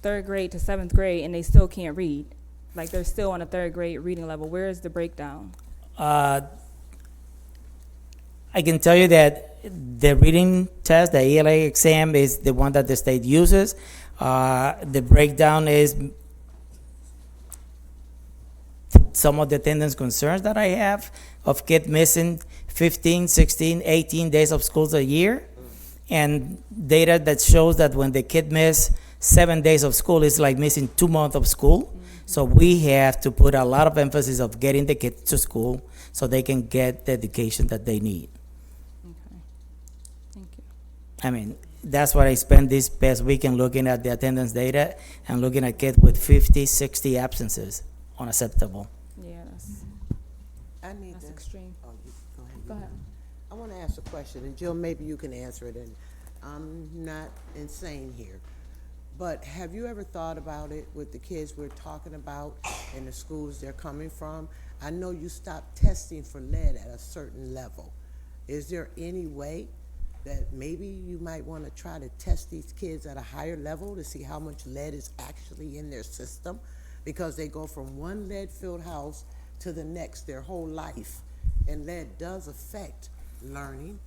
3rd grade to 7th grade and they still can't read? Like, they're still on a 3rd grade reading level. Where is the breakdown? I can tell you that the reading test, the ELA exam, is the one that the state uses. The breakdown is some of the attendance concerns that I have of kids missing 15, 16, 18 days of schools a year, and data that shows that when the kid miss 7 days of school, it's like missing 2 months of school. So we have to put a lot of emphasis of getting the kids to school so they can get the education that they need. Okay. Thank you. I mean, that's what I spent this past weekend looking at the attendance data and looking at kids with 50, 60 absences. Unacceptable. Yeah, I need that's to. extreme. Oh, you, go ahead. Go ahead. I want to ask a question, and Jill, maybe you can answer it, and I'm not insane here. But have you ever thought about it with the kids we're talking about and the schools they're coming from? I know you stopped testing for lead at a certain level. Is there any way that maybe you might want to try to test these kids at a higher level to see how much lead is actually in their system? Because they go from one lead-filled house to the next their whole life. And lead does affect learning.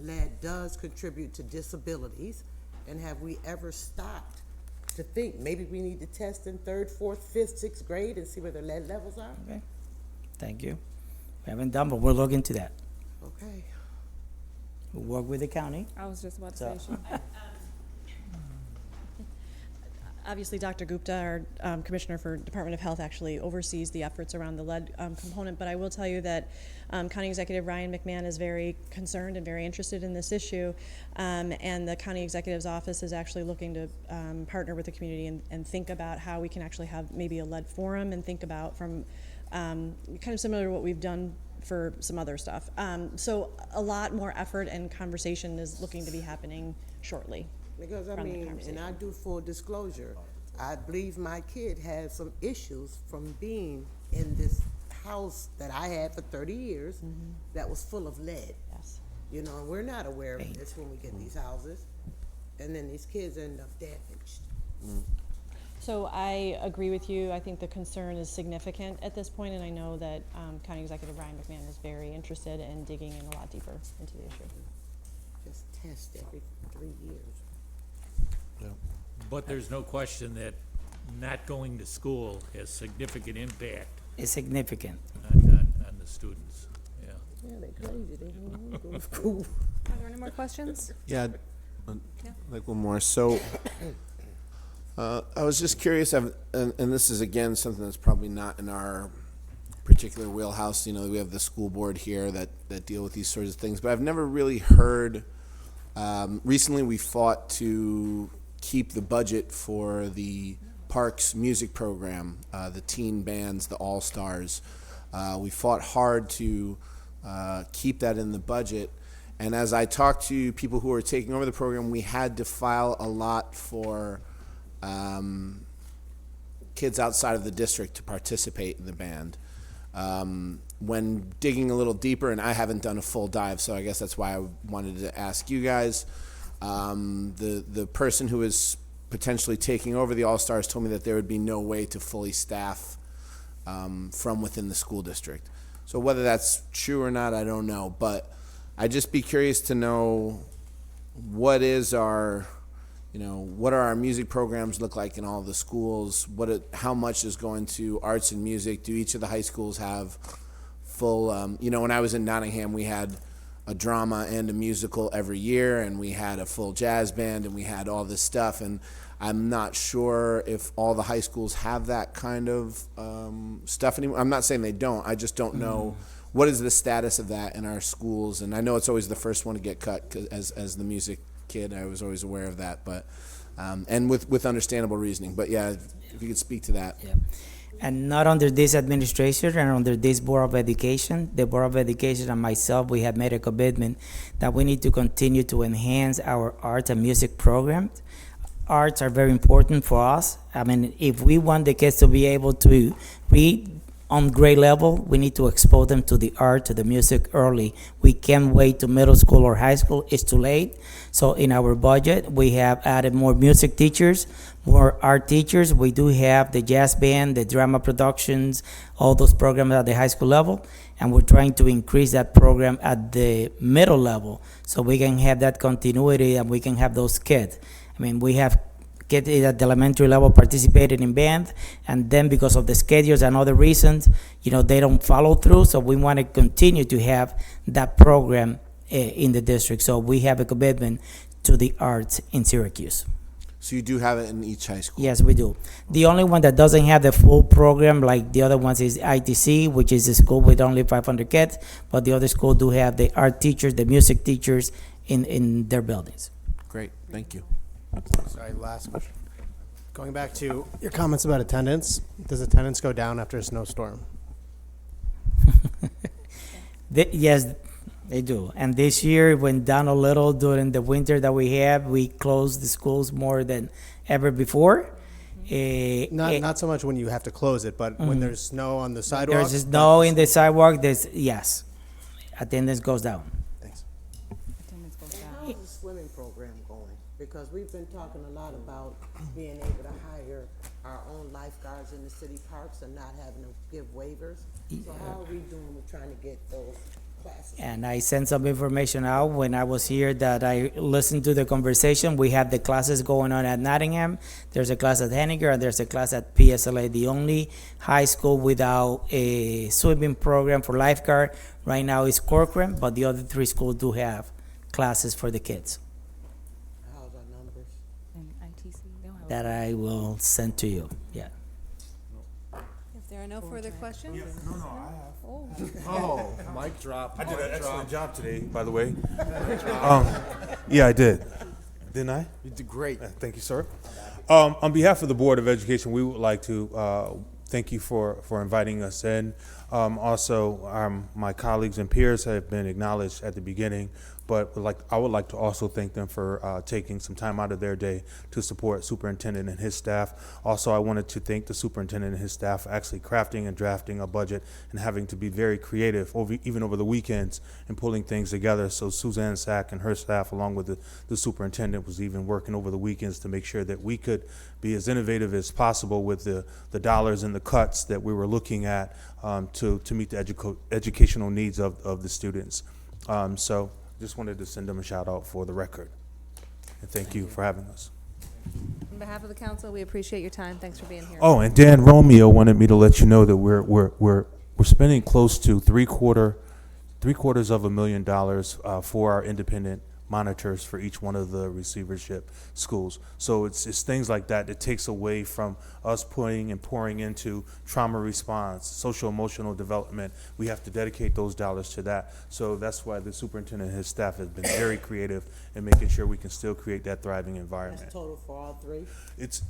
Lead does contribute to disabilities. And have we ever stopped to think maybe we need to test in 3rd, 4th, 5th, 6th grade and see where their lead levels are? Okay. Thank you. We haven't done, but we'll look into that. Okay. We work with the county. I was just about to So- say, she, Obviously, Dr. Gupta, our Commissioner for Department of Health, actually oversees the efforts around the lead component, but I will tell you that County Executive Ryan McMahon is very concerned and very interested in this issue, and the County Executive's Office is actually looking to partner with the community and think about how we can actually have maybe a lead forum and think about from kind of similar to what we've done for some other stuff. So a lot more effort and conversation is looking to be happening shortly. Because I Run the mean, and conversation. I do full disclosure, I believe my kid had some issues from being in this house that I had for 30 years that was full of lead. Yes. You know, and we're not aware of this when we get these houses. And then these kids end up damaged. So I agree with you. I think the concern is significant at this point, and I know that County Executive Ryan McMahon is very interested in digging in a lot deeper into the issue. Just test every 3 years. But there's no question that not going to school has significant impact It's significant. on the students, yeah. Yeah, they crazy, they don't wanna go to school. Are there any more questions? Yeah, Yeah. like one more. So, I was just curious, and this is again something that's probably not in our particular wheelhouse. You know, we have the school board here that deal with these sorts of things, but I've never really heard. Recently, we fought to keep the budget for the Parks music program, the teen bands, the All-Stars. We fought hard to keep that in the budget. And as I talked to people who were taking over the program, we had to file a lot for kids outside of the district to participate in the band. When digging a little deeper, and I haven't done a full dive, so I guess that's why I wanted to ask you guys, the person who is potentially taking over the All-Stars told me that there would be no way to fully staff from within the school district. So whether that's true or not, I don't know, but I'd just be curious to know what is our, what are our music programs look like in all the schools? How much is going to arts and music? Do each of the high schools have full, when I was in Nottingham, we had a drama and a musical every year, and we had a full jazz band, and we had all this stuff, and I'm not sure if all the high schools have that kind of stuff anymore. I'm not saying they don't, I just don't know what is the status of that in our schools, and I know it's always the first one to get cut, 'cause as the music kid, I was always aware of that, but, and with understandable reasoning, but yeah, if you could speak to that. Yeah. And not under this administration and under this Board of Education. The Board of Education and myself, we have made a commitment that we need to continue to enhance our art and music programs. Arts are very important for us. I mean, if we want the kids to be able to read on grade level, we need to expose them to the art, to the music early. We can't wait to middle school or high school. It's too late. So in our budget, we have added more music teachers, more art teachers. We do have the jazz band, the drama productions, all those programs at the high school level. And we're trying to increase that program at the middle level so we can have that continuity and we can have those kids. I mean, we have kids at the elementary level participated in band, and then because of the schedules and other reasons, they don't follow through. So we want to continue to have that program in the district. So we have a commitment to the arts in Syracuse. So you do have it in each high school? Yes, we do. The only one that doesn't have the full program like the other ones is ITC, which is a school with only 500 kids, but the other school do have the art teachers, the music teachers in their buildings. Great, thank you. Sorry, last question. Going back to your comments about attendance, does attendance go down after a snowstorm? Yes, they do. And this year it went down a little during the winter that we have. We closed the schools more than ever before. Not so much when you have to close it, but when there's snow on the sidewalk. There's snow in the sidewalk. Yes, attendance goes down. Thanks. attendance goes down. How's the swimming program going? Because we've been talking a lot about being able to hire our own lifeguards in the city parks and not having to give waivers. So how are we doing with trying to get those classes? And I sent some information out when I was here that I listened to the conversation. We have the classes going on at Nottingham. There's a class at Henniger, and there's a class at PSLA. The only high school without a swimming program for lifeguard right now is Corcoran, but the other three schools do have classes for the kids How's our numbers? And ITC, they don't have a- that I will send to you. Yeah. If there are no further questions? No, I have. Oh, mic drop. I did an excellent job today, by the way. Yeah, I did. Didn't I? You did great. Thank you, sir. On behalf of the Board of Education, we would like to thank you for inviting us in. Also, my colleagues and peers have been acknowledged at the beginning, but I would like to also thank them for taking some time out of their day to support Superintendent and his staff. Also, I wanted to thank the Superintendent and his staff for actually crafting and drafting a budget and having to be very creative, even over the weekends, and pulling things together. So Suzanne Sack and her staff, along with the Superintendent, was even working over the weekends to make sure that we could be as innovative as possible with the dollars and the cuts that we were looking at to meet the educational needs of the students. So just wanted to send them a shout out for the record. And thank you for having us. On behalf of the council, we appreciate your time. Thanks for being here. Oh, and Dan Romeo wanted me to let you know that we're spending close to $750,000 for our independent monitors for each one of the receivership schools. So it's things like that that takes away from us putting and pouring into trauma response, social emotional development. We have to dedicate those dollars to that. So that's why the superintendent and his staff has been very creative in making sure we can still create that thriving environment. That's total for all three?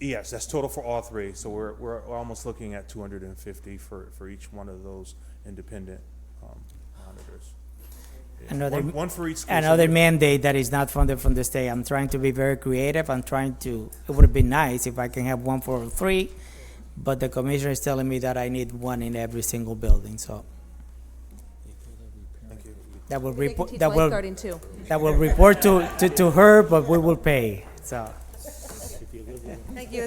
Yes, that's total for all three. So we're almost looking at 250 for each one of those independent monitors. Another One for each school. Another mandate that is not funded from the state. I'm trying to be very creative. It would be nice if I can have one for 3, but the commissioner is telling me that I need one in every single building, so. Thank you. That will They can report, teach that will, lifeguarding too. that will report to her, but we will pay, so. Thank you.